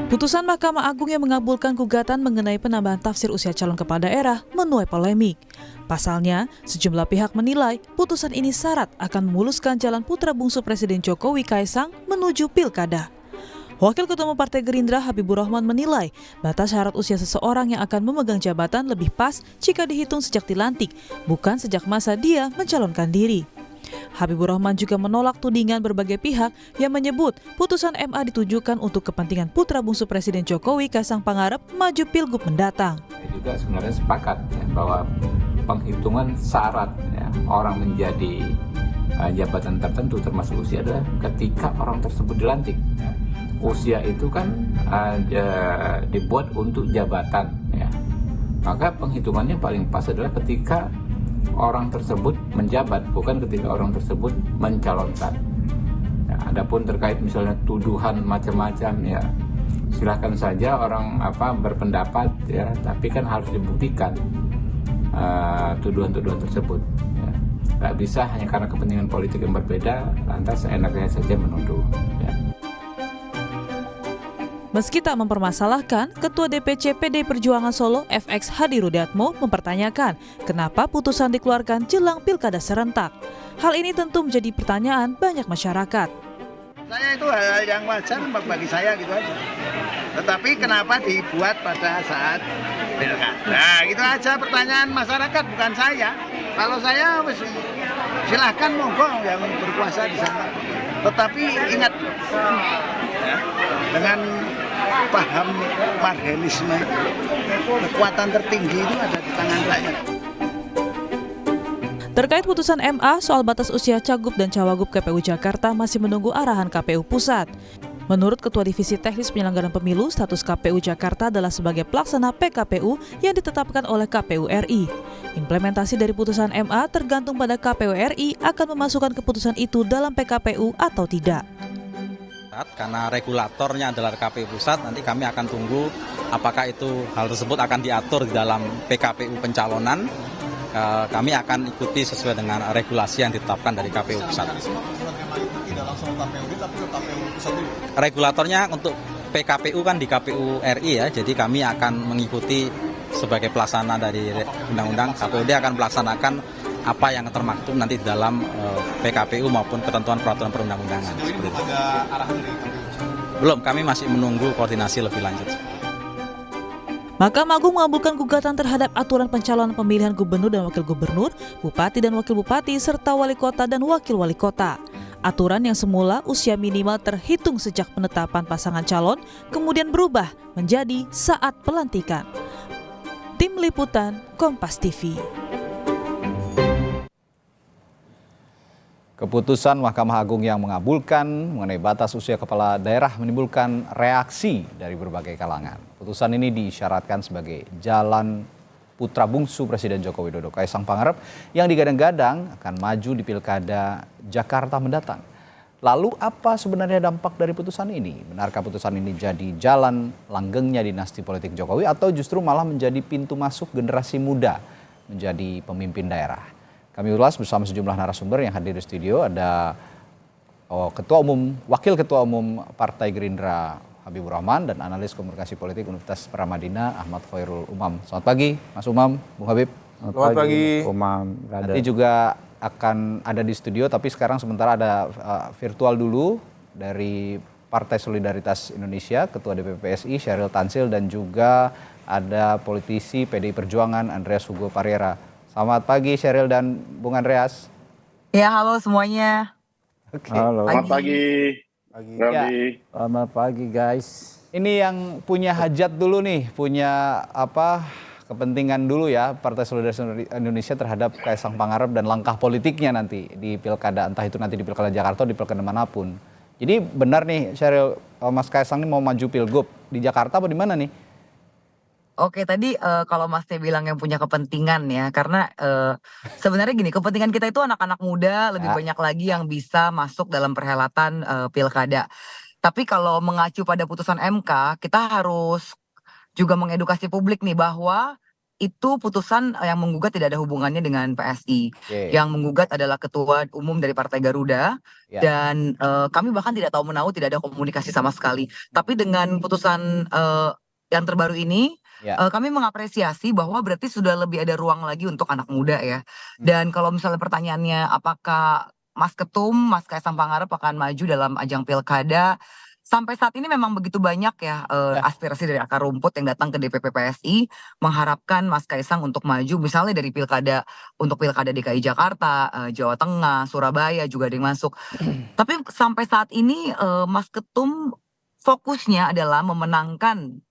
Putusan Mahkamah Agung yang mengabulkan gugatan mengenai penambahan tafsir usia calon kepala daerah menuai polemik. Pasalnya, sejumlah pihak menilai putusan ini syarat akan memuluskan jalan putra bungsu Presiden Jokowi Kaisang menuju pilkada. Wakil Ketua Umum Partai Gerindra Habibur Rahman menilai batas syarat usia seseorang yang akan memegang jabatan lebih pas jika dihitung sejak dilantik, bukan sejak masa dia mencalonkan diri. Habibur Rahman juga menolak tudingan berbagai pihak yang menyebut putusan MA ditujukan untuk kepentingan putra bungsu Presiden Jokowi Kaisang Pangarep maju pilgub mendatang. Saya juga sebenarnya sepakat ya, bahwa penghitungan syarat ya, orang menjadi jabatan tertentu termasuk usia adalah ketika orang tersebut dilantik. Ya. Usia itu kan dibuat untuk jabatan, ya. Maka penghitungannya paling pas adalah ketika orang tersebut menjabat, bukan ketika orang tersebut mencalonkan. Ya, adapun terkait misalnya tuduhan macam-macam, ya silahkan saja orang berpendapat, ya, tapi kan harus dibuktikan tuduhan-tuduhan tersebut. Ya. Nggak bisa hanya karena kepentingan politik yang berbeda, lantas seenaknya saja menuduh. Ya. Meski tak mempermasalahkan, Ketua DPC PDI Perjuangan Solo FX Hadi Rudiatmo mempertanyakan kenapa putusan dikeluarkan jelang pilkada serentak. Hal ini tentu menjadi pertanyaan banyak masyarakat. Saya itu hal yang wajar bagi saya gitu aja. Tetapi kenapa dibuat pada saat pilkada? Gitu aja pertanyaan masyarakat, bukan saya. Kalau saya silahkan monggo yang berkuasa di sana. Tetapi ingat ya, dengan paham marhenisme, kekuatan tertinggi itu ada di tangan rakyat. Terkait putusan MA soal batas usia Cagup dan Cawagup KPU Jakarta masih menunggu arahan KPU Pusat. Menurut Ketua Divisi Teknis Penyelenggaraan Pemilu, status KPU Jakarta adalah sebagai pelaksana PKPU yang ditetapkan oleh KPU RI. Implementasi dari putusan MA tergantung pada KPU RI akan memasukkan keputusan itu dalam PKPU atau tidak. Karena regulatornya adalah KPU Pusat, nanti kami akan tunggu apakah itu hal tersebut akan diatur di dalam PKPU pencalonan. Kami akan ikuti sesuai dengan regulasi yang ditetapkan dari KPU Pusat. Regulatornya untuk PKPU kan di KPU RI ya, jadi kami akan mengikuti sebagai pelaksana dari undang-undang. KPUD akan melaksanakan apa yang termaktub nanti di dalam PKPU maupun ketentuan peraturan perundang-undangan. Ada arahan dari KPU? Belum, kami masih menunggu koordinasi lebih lanjut. Mahkamah Agung mengabulkan gugatan terhadap aturan pencalonan pemilihan gubernur dan wakil gubernur, bupati dan wakil bupati, serta wali kota dan wakil wali kota. Aturan yang semula usia minimal terhitung sejak penetapan pasangan calon, kemudian berubah menjadi saat pelantikan. Tim Liputan Kompas TV. Keputusan Mahkamah Agung yang mengabulkan mengenai batas usia kepala daerah menimbulkan reaksi dari berbagai kalangan. Putusan ini diisyaratkan sebagai jalan putra bungsu Presiden Joko Widodo Kaisang Pangarep yang digadang-gadang akan maju di pilkada Jakarta mendatang. Lalu apa sebenarnya dampak dari putusan ini? Benarkah putusan ini jadi jalan langgengnya dinasti politik Jokowi atau justru malah menjadi pintu masuk generasi muda menjadi pemimpin daerah? Kami ulas bersama sejumlah narasumber yang hadir di studio. Ada Wakil Ketua Umum Partai Gerindra Habibur Rahman dan analis komunikasi politik Universitas Paramadina Ahmad Khairul Umam. Selamat pagi Mas Umam, Bung Habib. Selamat pagi Umam. Nanti juga akan ada di studio, tapi sekarang sementara ada virtual dulu dari Partai Solidaritas Indonesia, Ketua DPP PSI Syahril Tansil, dan juga ada politisi PDI Perjuangan Andreas Hugo Parera. Selamat pagi Syahril dan Bung Andreas. Ya, halo semuanya. Oke. Halo. Selamat pagi. Ya. Selamat pagi guys. Ini yang punya hajat dulu nih, punya kepentingan dulu ya Partai Solidaritas Indonesia terhadap Kaisang Pangarep dan langkah politiknya nanti di pilkada, entah itu nanti di pilkada Jakarta atau di pilkada manapun. Jadi benar nih Syahril, Mas Kaisang ini mau maju pilgub di Jakarta apa di mana nih? Oke, tadi kalau Mas Teh bilang yang punya kepentingan ya, karena sebenarnya gini, kepentingan kita itu anak-anak muda, lebih banyak lagi yang bisa masuk dalam perhelatan pilkada. Tapi kalau mengacu pada putusan MK, kita harus juga mengedukasi publik nih bahwa itu putusan yang menggugat tidak ada hubungannya dengan PSI. Oke. Yang menggugat adalah ketua umum dari Partai Garuda Ya. dan kami bahkan tidak tahu menahu, tidak ada komunikasi sama sekali. Tapi dengan putusan yang terbaru ini Ya. kami mengapresiasi bahwa berarti sudah lebih ada ruang lagi untuk anak muda ya. Dan kalau misalnya pertanyaannya apakah Mas Ketum, Mas Kaisang Pangarep akan maju dalam ajang pilkada, sampai saat ini memang begitu banyak ya aspirasi dari akar rumput yang datang ke DPP PSI mengharapkan Mas Kaisang untuk maju misalnya dari pilkada, untuk pilkada DKI Jakarta, Jawa Tengah, Surabaya juga ada yang masuk. Tapi sampai saat ini Mas Ketum fokusnya adalah memenangkan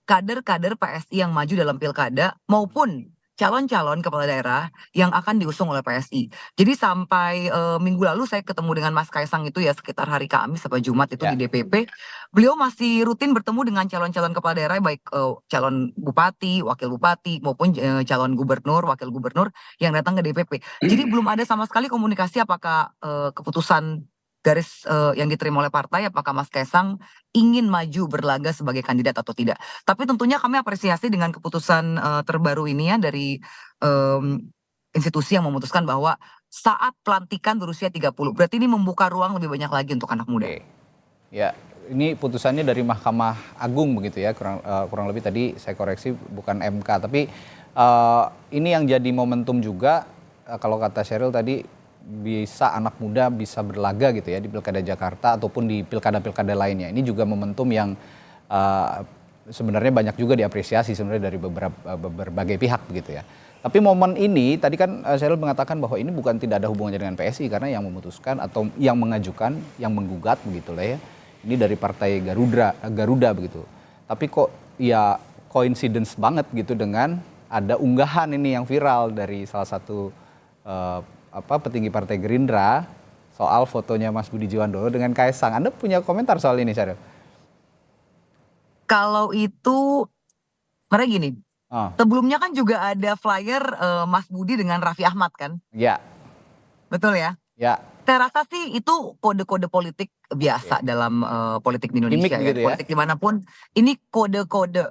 kader-kader PSI yang maju dalam pilkada maupun calon-calon kepala daerah yang akan diusung oleh PSI. Jadi sampai minggu lalu saya ketemu dengan Mas Kaisang itu ya sekitar hari Kamis sampai Jumat itu Ya. di DPP. Beliau masih rutin bertemu dengan calon-calon kepala daerah baik calon bupati, wakil bupati maupun calon gubernur, wakil gubernur yang datang ke DPP. Jadi belum ada sama sekali komunikasi apakah keputusan garis yang diterima oleh partai apakah Mas Kaisang ingin maju berlaga sebagai kandidat atau tidak. Tapi tentunya kami apresiasi dengan keputusan terbaru ini ya dari institusi yang memutuskan bahwa saat pelantikan berusia 30, berarti ini membuka ruang lebih banyak lagi untuk anak muda. Oke. Ya, ini putusannya dari Mahkamah Agung begitu ya, kurang lebih tadi saya koreksi bukan MK, tapi ini yang jadi momentum juga kalau kata Sheryl tadi bisa anak muda bisa berlaga gitu ya di Pilkada Jakarta ataupun di pilkada-pilkada lainnya. Ini juga momentum yang sebenarnya banyak juga diapresiasi sebenarnya dari berbagai pihak begitu ya. Tapi momen ini tadi kan Sheryl mengatakan bahwa ini bukan tidak ada hubungannya dengan PSI karena yang memutuskan atau yang mengajukan, yang menggugat begitu lah ya. Ini dari Partai Garuda begitu. Tapi kok ya coincidence banget gitu dengan ada unggahan ini yang viral dari salah satu petinggi Partai Gerindra soal fotonya Mas Budi Jiwandono dengan Kaisang. Anda punya komentar soal ini, Sheryl? Kalau itu sebenarnya gini, sebelumnya kan juga ada flyer Mas Budi dengan Raffi Ahmad kan? Ya. Betul ya? Ya. Saya rasa sih itu kode-kode politik biasa dalam politik di Indonesia Gimik gitu ya? Politik dimanapun ini kode-kode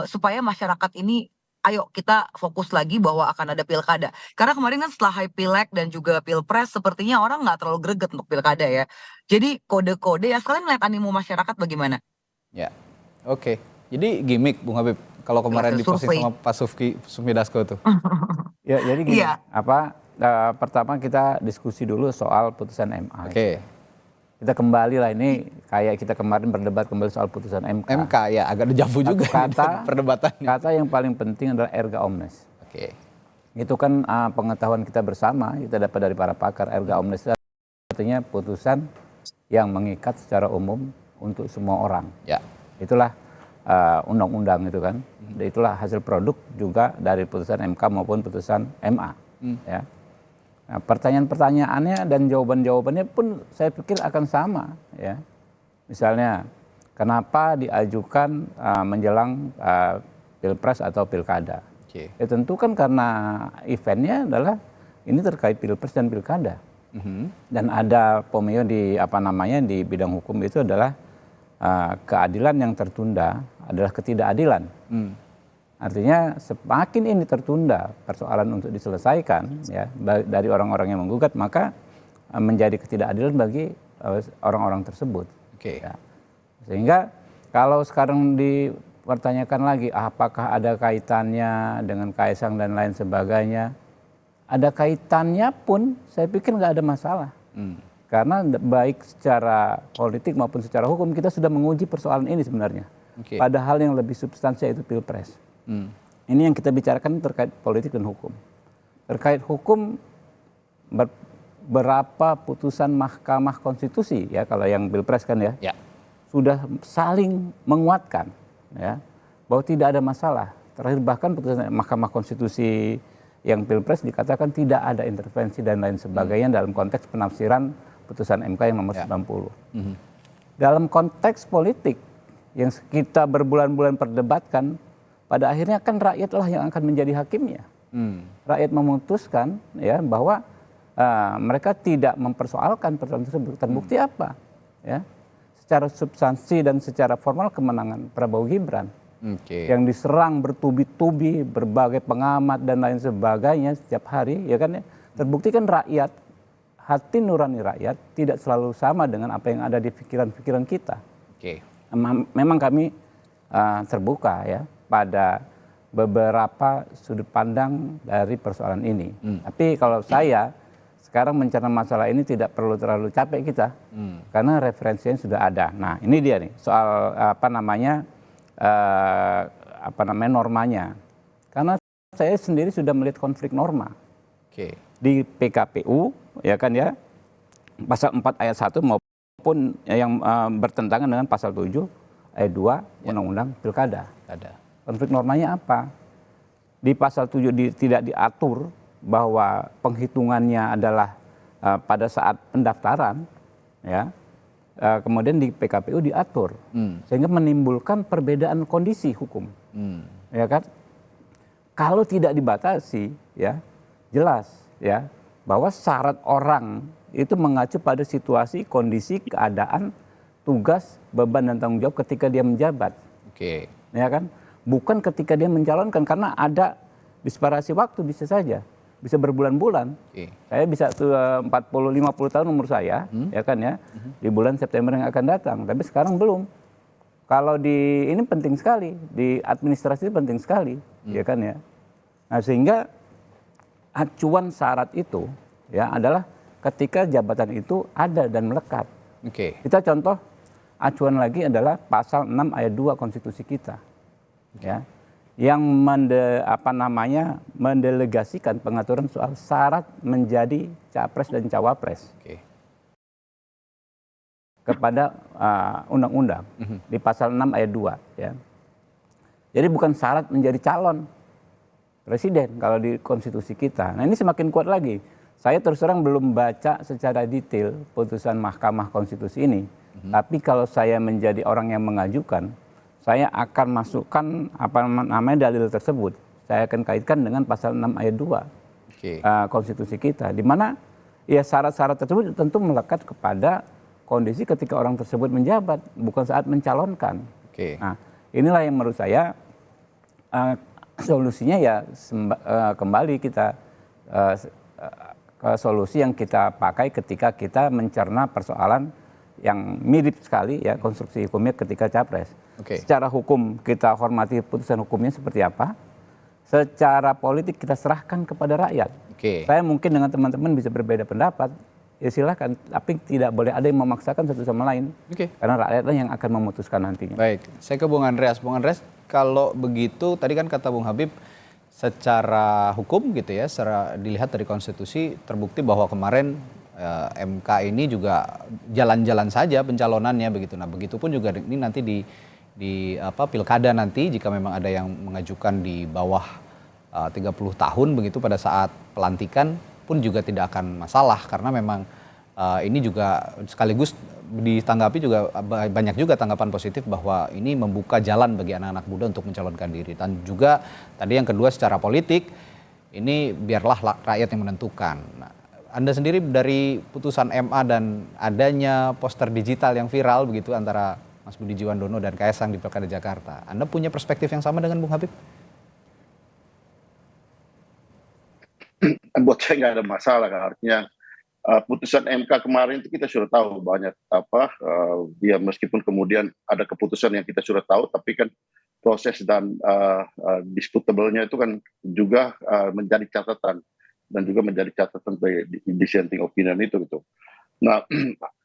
supaya masyarakat ini ayo kita fokus lagi bahwa akan ada pilkada. Karena kemarin kan setelah high pileg dan juga pilpres sepertinya orang nggak terlalu greget untuk pilkada ya. Jadi kode-kode ya sekalian melihat animo masyarakat bagaimana. Ya, oke. Jadi gimmick Bung Habib. Kalau kemarin diposting sama Pak Sufmi Dasko tuh. Ya, jadi gini, Iya. pertama kita diskusi dulu soal putusan MA. Oke. Kita kembali lah ini kayak kita kemarin berdebat kembali soal putusan MK. MK ya agak dejavu juga perdebatannya. Kata yang paling penting adalah erga omnes. Oke. Itu kan pengetahuan kita bersama, kita dapat dari para pakar. Erga omnes itu artinya putusan yang mengikat secara umum untuk semua orang. Ya. Itulah undang-undang itu kan. Itulah hasil produk juga dari putusan MK maupun putusan MA. Ya. Nah, pertanyaan-pertanyaannya dan jawaban-jawabannya pun saya pikir akan sama. Ya. Misalnya, kenapa diajukan menjelang pilpres atau pilkada? Oke. Ya tentu kan karena eventnya adalah ini terkait pilpres dan pilkada. Dan ada pemio di di bidang hukum itu adalah keadilan yang tertunda adalah ketidakadilan. Artinya semakin ini tertunda persoalan untuk diselesaikan ya dari orang-orang yang menggugat maka menjadi ketidakadilan bagi orang-orang tersebut. Oke. Ya. Sehingga kalau sekarang dipertanyakan lagi apakah ada kaitannya dengan Kaisang dan lain sebagainya, ada kaitannya pun saya pikir nggak ada masalah. Karena baik secara politik maupun secara hukum kita sudah menguji persoalan ini sebenarnya. Oke. Padahal yang lebih substansial itu pilpres. Ini yang kita bicarakan terkait politik dan hukum. Terkait hukum berapa putusan Mahkamah Konstitusi ya kalau yang pilpres kan ya, sudah saling menguatkan ya bahwa tidak ada masalah. Terakhir bahkan putusan Mahkamah Konstitusi yang pilpres dikatakan tidak ada intervensi dan lain sebagainya dalam konteks penafsiran putusan MK yang nomor 90. Dalam konteks politik yang kita berbulan-bulan perdebatkan, pada akhirnya kan rakyatlah yang akan menjadi hakimnya. Rakyat memutuskan ya bahwa mereka tidak mempersoalkan persoalan tersebut. Terbukti apa? Ya, secara substansi dan secara formal kemenangan Prabowo Gibran. Oke. yang diserang bertubi-tubi berbagai pengamat dan lain sebagainya setiap hari, ya kan ya. Terbukti kan rakyat, hati nurani rakyat tidak selalu sama dengan apa yang ada di pikiran-pikiran kita. Oke. Memang kami terbuka ya pada beberapa sudut pandang dari persoalan ini. Tapi kalau saya sekarang mencerna masalah ini tidak perlu terlalu capek kita, karena referensinya sudah ada. Nah ini dia nih soal normanya. Karena saya sendiri sudah melihat konflik norma Oke. di PKPU, ya kan ya, pasal 4 ayat 1 maupun yang bertentangan dengan pasal 7 ayat 2 Undang-Undang Pilkada. Ada. Konflik normanya apa? Di pasal 7 tidak diatur bahwa penghitungannya adalah pada saat pendaftaran, ya. Kemudian di PKPU diatur, sehingga menimbulkan perbedaan kondisi hukum, ya kan? Kalau tidak dibatasi, ya jelas, ya bahwa syarat orang itu mengacu pada situasi, kondisi, keadaan, tugas, beban dan tanggung jawab ketika dia menjabat, Oke. ya kan? Bukan ketika dia mencalonkan, karena ada disparasi waktu bisa saja, bisa berbulan-bulan. Oke. Saya bisa 40-50 tahun umur saya, ya kan ya, di bulan September yang akan datang. Tapi sekarang belum. Kalau ini penting sekali, di administrasi penting sekali, ya kan ya. Nah sehingga acuan syarat itu ya adalah ketika jabatan itu ada dan melekat. Oke. Kita contoh acuan lagi adalah pasal 6 ayat 2 konstitusi kita, ya, yang mendelegasikan pengaturan soal syarat menjadi capres dan cawapres Oke. kepada undang-undang di pasal 6 ayat 2, ya. Jadi bukan syarat menjadi calon presiden kalau di konstitusi kita. Nah ini semakin kuat lagi. Saya terus terang belum baca secara detail putusan Mahkamah Konstitusi ini. Tapi kalau saya menjadi orang yang mengajukan, saya akan masukkan dalil tersebut. Saya akan kaitkan dengan pasal 6 ayat 2 Oke. konstitusi kita, di mana ya syarat-syarat tersebut tentu melekat kepada kondisi ketika orang tersebut menjabat, bukan saat mencalonkan. Oke. Nah, inilah yang menurut saya solusinya ya kembali kita ke solusi yang kita pakai ketika kita mencerna persoalan yang mirip sekali ya konstruksi hukumnya ketika capres. Oke. Secara hukum kita hormati putusan hukumnya seperti apa. Secara politik kita serahkan kepada rakyat. Oke. Saya mungkin dengan teman-teman bisa berbeda pendapat, ya silahkan. Tapi tidak boleh ada yang memaksakan satu sama lain. Oke. Karena rakyatlah yang akan memutuskan nantinya. Baik, saya ke Bung Andreas. Bung Andreas, kalau begitu tadi kan kata Bung Habib secara hukum gitu ya, secara dilihat dari konstitusi terbukti bahwa kemarin MK ini juga jalan-jalan saja pencalonannya begitu. Nah, begitupun juga ini nanti di pilkada nanti jika memang ada yang mengajukan di bawah 30 tahun begitu pada saat pelantikan pun juga tidak akan masalah karena memang ini juga sekaligus ditanggapi juga banyak juga tanggapan positif bahwa ini membuka jalan bagi anak-anak muda untuk mencalonkan diri. Dan juga tadi yang kedua secara politik ini biarlah rakyat yang menentukan. Nah, Anda sendiri dari putusan MA dan adanya poster digital yang viral begitu antara Mas Budi Jiwandono dan Kaesang di Pilkada Jakarta, Anda punya perspektif yang sama dengan Bung Habib? Buat saya nggak ada masalah kan, artinya putusan MK kemarin itu kita sudah tahu banyak ya meskipun kemudian ada keputusan yang kita sudah tahu, tapi kan proses dan diskutablenya itu kan juga menjadi catatan dan juga menjadi catatan dissenting opinion itu gitu. Nah,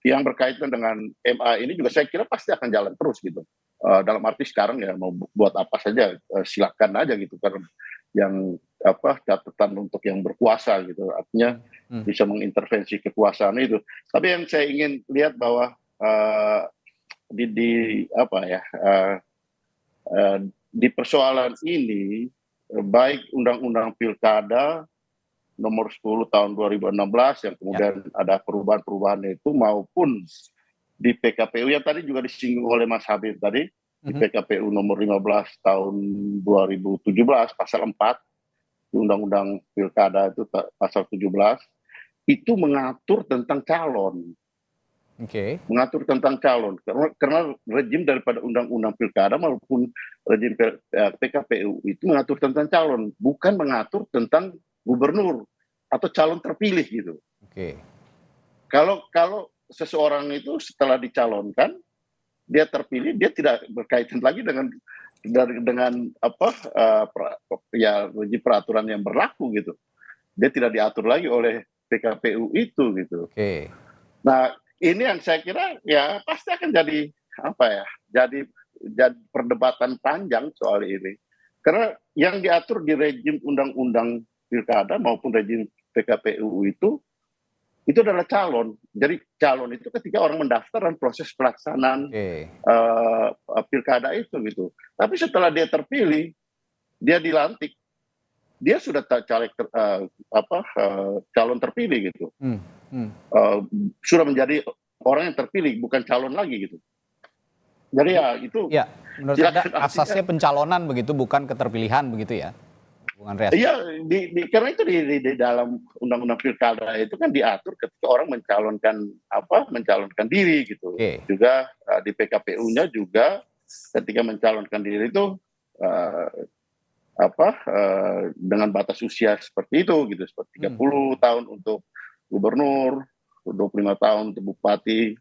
yang berkaitan dengan MA ini juga saya kira pasti akan jalan terus gitu. Dalam arti sekarang ya mau buat apa saja silakan aja gitu, karena yang catatan untuk yang berkuasa gitu, artinya bisa mengintervensi kekuasaan itu. Tapi yang saya ingin lihat bahwa di persoalan ini baik undang-undang pilkada nomor 10 tahun 2016 yang kemudian ada perubahan-perubahan itu maupun di PKPU yang tadi juga disinggung oleh Mas Habib tadi, di PKPU nomor 15 tahun 2017 pasal 4 di Undang-Undang Pilkada itu pasal 17 itu mengatur tentang calon. Oke. mengatur tentang calon, karena rejim daripada undang-undang pilkada maupun rejim PKPU itu mengatur tentang calon, bukan mengatur tentang gubernur atau calon terpilih gitu. Oke. Kalau seseorang itu setelah dicalonkan dia terpilih, dia tidak berkaitan lagi dengan rejim peraturan yang berlaku gitu. Dia tidak diatur lagi oleh PKPU itu gitu. Oke. Nah, ini yang saya kira ya pasti akan jadi jadi perdebatan panjang soal ini. Karena yang diatur di rejim undang-undang pilkada maupun rejim PKPU itu adalah calon. Jadi calon itu ketika orang mendaftar dan proses pelaksanaan pilkada itu gitu. Tapi setelah dia terpilih, dia dilantik, dia sudah calon terpilih gitu. Sudah menjadi orang yang terpilih, bukan calon lagi gitu. Jadi ya itu. Ya, menurut Anda asasnya pencalonan begitu, bukan keterpilihan begitu ya, Bung Andreas? Iya, karena itu di dalam undang-undang pilkada itu kan diatur ketika orang mencalonkan diri gitu. Juga di PKPU-nya juga ketika mencalonkan diri itu dengan batas usia seperti itu gitu, seperti 30 tahun untuk gubernur, 25 tahun untuk bupati,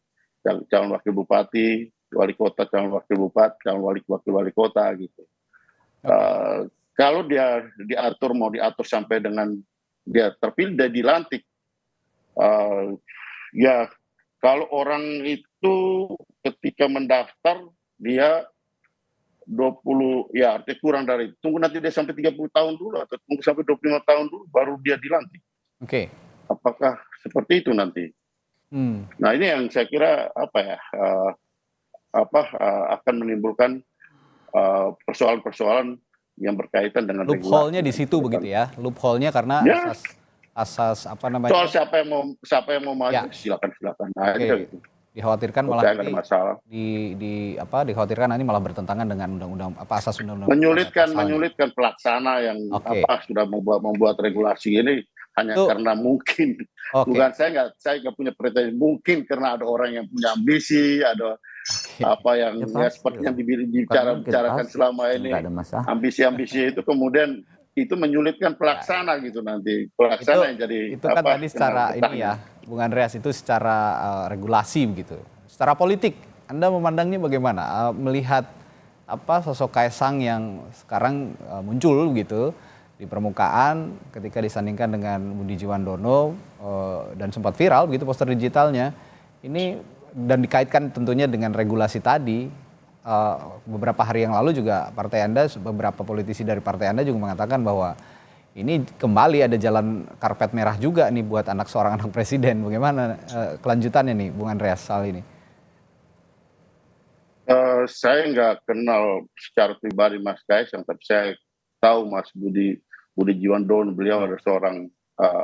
calon wakil bupati, wali kota, calon wakil bupati, calon wakil wali kota gitu. Kalau dia mau diatur sampai dengan dia terpilih dan dilantik, ya kalau orang itu ketika mendaftar dia 20, ya artinya kurang dari, tunggu nanti dia sampai 30 tahun dulu atau tunggu sampai 25 tahun dulu baru dia dilantik. Oke. Apakah seperti itu nanti? Nah ini yang saya kira akan menimbulkan persoalan-persoalan yang berkaitan dengan loophole-nya di situ begitu ya, loophole-nya karena asas apa namanya? Soal siapa yang mau maju silakan. Nah, gitu. Dikhawatirkan malah dikhawatirkan nanti malah bertentangan dengan undang-undang asas undang-undang. Menyulitkan pelaksana yang sudah membuat regulasi ini hanya karena mungkin. Bukan saya nggak punya pretensi, mungkin karena ada orang yang punya ambisi, ada yang seperti yang dibicarakan selama ini, ambisi-ambisi itu kemudian itu menyulitkan pelaksana gitu nanti, pelaksana yang jadi itu kan tadi secara ini ya Bung Andreas, itu secara regulasi begitu. Secara politik Anda memandangnya bagaimana, melihat sosok Kaisang yang sekarang muncul gitu di permukaan ketika disandingkan dengan Budi Jiwandono dan sempat viral begitu poster digitalnya ini, dan dikaitkan tentunya dengan regulasi tadi. Beberapa hari yang lalu juga partai Anda, beberapa politisi dari partai Anda juga mengatakan bahwa ini kembali ada jalan karpet merah juga nih buat seorang anak presiden. Bagaimana kelanjutannya nih Bung Andreas soal ini? Saya nggak kenal secara pribadi Mas Kaisang, tapi saya tahu Mas Budi Jiwandono, beliau adalah seorang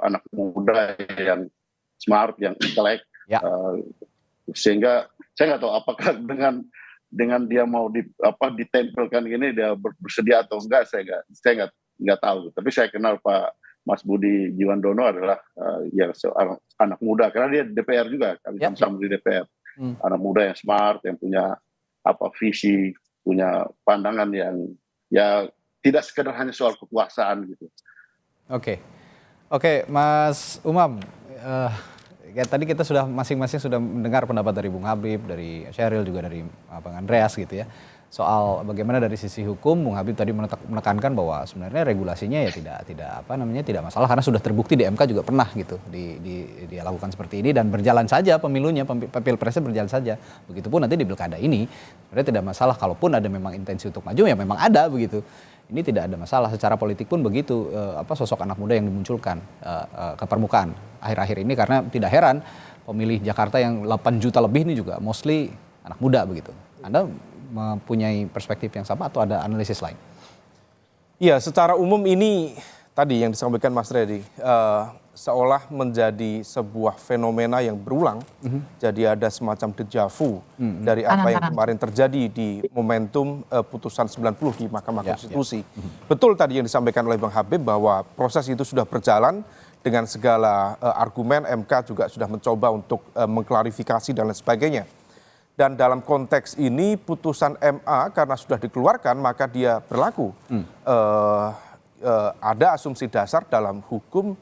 anak muda yang smart, yang intelek, sehingga saya nggak tahu apakah dengan dia mau ditempelkan ini dia bersedia atau enggak, saya nggak tahu. Tapi saya kenal Pak Mas Budi Jiwandono adalah seorang anak muda, karena dia DPR juga, kami sama-sama di DPR, anak muda yang smart, yang punya visi, punya pandangan yang ya tidak sekedar hanya soal kekuasaan gitu. Oke, Mas Umam, tadi kita sudah masing-masing sudah mendengar pendapat dari Bung Habib, dari Sheryl, juga dari Bang Andreas gitu ya. Soal bagaimana dari sisi hukum, Bung Habib tadi menekankan bahwa sebenarnya regulasinya ya tidak masalah karena sudah terbukti di MK juga pernah gitu dia lakukan seperti ini dan berjalan saja pemilunya, pilpresnya berjalan saja. Begitupun nanti di pilkada ini sebenarnya tidak masalah, kalaupun ada memang intensi untuk maju ya memang ada begitu. Ini tidak ada masalah, secara politik pun begitu sosok anak muda yang dimunculkan ke permukaan akhir-akhir ini, karena tidak heran pemilih Jakarta yang 8 juta lebih ini juga mostly anak muda begitu. Anda mempunyai perspektif yang sama atau ada analisis lain? Iya, secara umum ini tadi yang disampaikan Mas Reddy seolah menjadi sebuah fenomena yang berulang. Jadi ada semacam dejavu dari apa yang kemarin terjadi di momentum putusan 90 di Mahkamah Konstitusi. Betul tadi yang disampaikan oleh Bang Habib bahwa proses itu sudah berjalan dengan segala argumen, MK juga sudah mencoba untuk mengklarifikasi dan lain sebagainya. Dan dalam konteks ini putusan MA karena sudah dikeluarkan maka dia berlaku. Ada asumsi dasar dalam hukum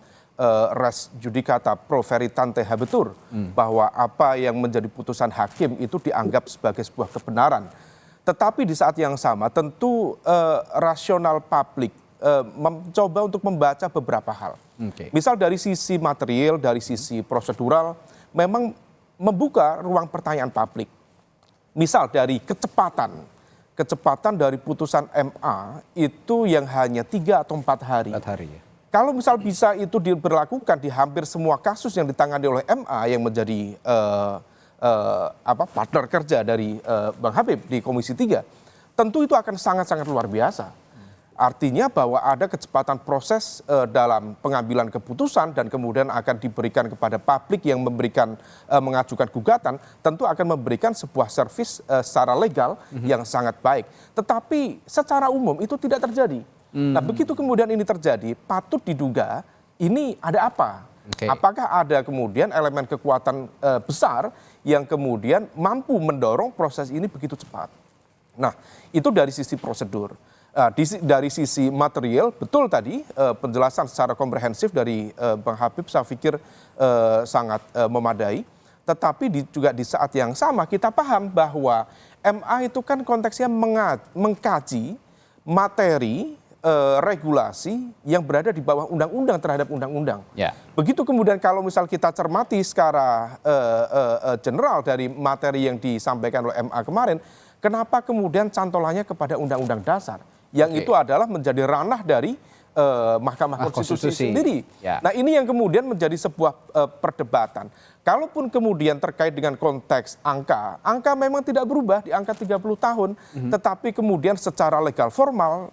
res judicata pro veritate habetur, bahwa apa yang menjadi putusan hakim itu dianggap sebagai sebuah kebenaran. Tetapi di saat yang sama tentu rasional publik mencoba untuk membaca beberapa hal. Misal dari sisi material, dari sisi prosedural, memang membuka ruang pertanyaan publik. Misal dari kecepatan dari putusan MA itu yang hanya 3 atau 4 hari. 4 hari ya. Kalau misal bisa itu diberlakukan di hampir semua kasus yang ditangani oleh MA yang menjadi partner kerja dari Bang Habib di Komisi 3, tentu itu akan sangat-sangat luar biasa. Artinya bahwa ada kecepatan proses dalam pengambilan keputusan dan kemudian akan diberikan kepada publik yang mengajukan gugatan, tentu akan memberikan sebuah servis secara legal yang sangat baik. Tetapi secara umum itu tidak terjadi. Nah, begitu kemudian ini terjadi, patut diduga ini ada apa? Apakah ada kemudian elemen kekuatan besar yang kemudian mampu mendorong proses ini begitu cepat? Nah, itu dari sisi prosedur. Dari sisi material, betul tadi penjelasan secara komprehensif dari Bang Habib saya pikir sangat memadai. Tetapi juga di saat yang sama kita paham bahwa MA itu kan konteksnya mengkaji materi regulasi yang berada di bawah undang-undang terhadap undang-undang. Begitu kemudian kalau misal kita cermati secara general dari materi yang disampaikan oleh MA kemarin, kenapa kemudian cantolannya kepada undang-undang dasar? Yang itu adalah menjadi ranah dari Mahkamah Konstitusi sendiri. Nah, ini yang kemudian menjadi sebuah perdebatan. Kalaupun kemudian terkait dengan konteks angka memang tidak berubah di angka 30 tahun, tetapi kemudian secara legal formal,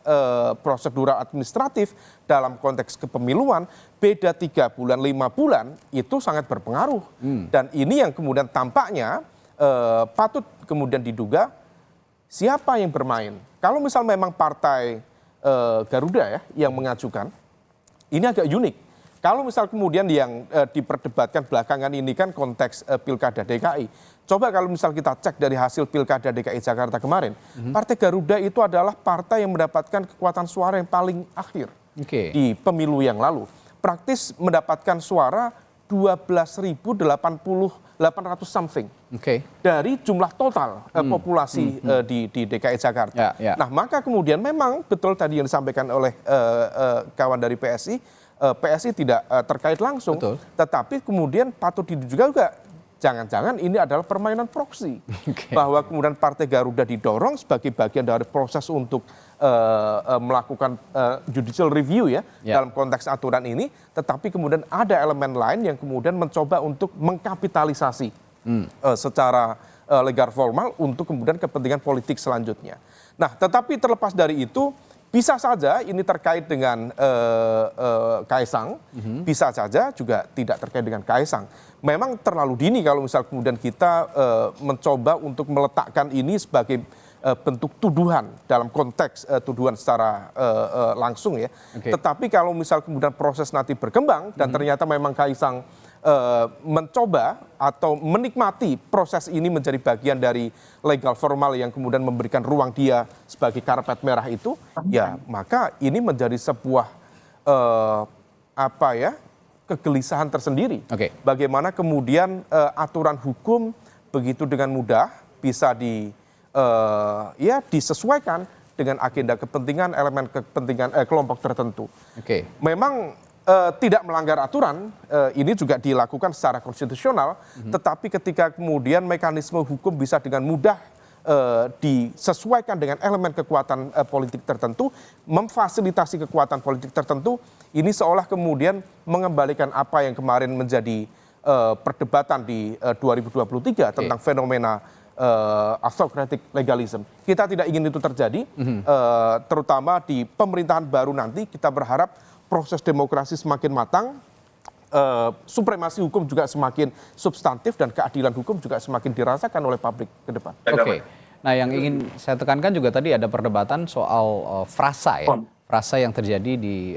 prosedural administratif dalam konteks kepemiluan, beda 3 bulan, 5 bulan, itu sangat berpengaruh. Dan ini yang kemudian tampaknya patut kemudian diduga siapa yang bermain. Kalau misal memang partai Garuda ya yang mengajukan, ini agak unik. Kalau misal kemudian yang diperdebatkan belakangan ini kan konteks Pilkada DKI. Coba kalau misal kita cek dari hasil Pilkada DKI Jakarta kemarin, Partai Garuda itu adalah partai yang mendapatkan kekuatan suara yang paling akhir di pemilu yang lalu. Praktis mendapatkan suara 12.800 something dari jumlah total populasi di DKI Jakarta. Nah, maka kemudian memang betul tadi yang disampaikan oleh kawan dari PSI, PSI tidak terkait langsung, tetapi kemudian patut diduga juga jangan-jangan ini adalah permainan proksi, bahwa kemudian Partai Garuda didorong sebagai bagian dari proses untuk melakukan judicial review ya dalam konteks aturan ini, tetapi kemudian ada elemen lain yang kemudian mencoba untuk mengkapitalisasi secara legal formal untuk kemudian kepentingan politik selanjutnya. Nah, tetapi terlepas dari itu, bisa saja ini terkait dengan Kaisang, bisa saja juga tidak terkait dengan Kaisang. Memang terlalu dini kalau misal kemudian kita mencoba untuk meletakkan ini sebagai bentuk tuduhan dalam konteks tuduhan secara langsung ya. Tetapi kalau misal kemudian proses nanti berkembang dan ternyata memang Kaisang mencoba atau menikmati proses ini menjadi bagian dari legal formal yang kemudian memberikan ruang dia sebagai karpet merah itu, ya maka ini menjadi sebuah kegelisahan tersendiri. Bagaimana kemudian aturan hukum begitu dengan mudah bisa disesuaikan dengan agenda kepentingan, elemen kepentingan kelompok tertentu. Memang tidak melanggar aturan, ini juga dilakukan secara konstitusional, tetapi ketika kemudian mekanisme hukum bisa dengan mudah disesuaikan dengan elemen kekuatan politik tertentu, memfasilitasi kekuatan politik tertentu, ini seolah kemudian mengembalikan apa yang kemarin menjadi perdebatan di 2023 tentang fenomena autocratic legalism. Kita tidak ingin itu terjadi, terutama di pemerintahan baru nanti kita berharap proses demokrasi semakin matang, supremasi hukum juga semakin substantif dan keadilan hukum juga semakin dirasakan oleh publik ke depan. Nah, yang ingin saya tekankan juga tadi ada perdebatan soal frasa ya, frasa yang terjadi di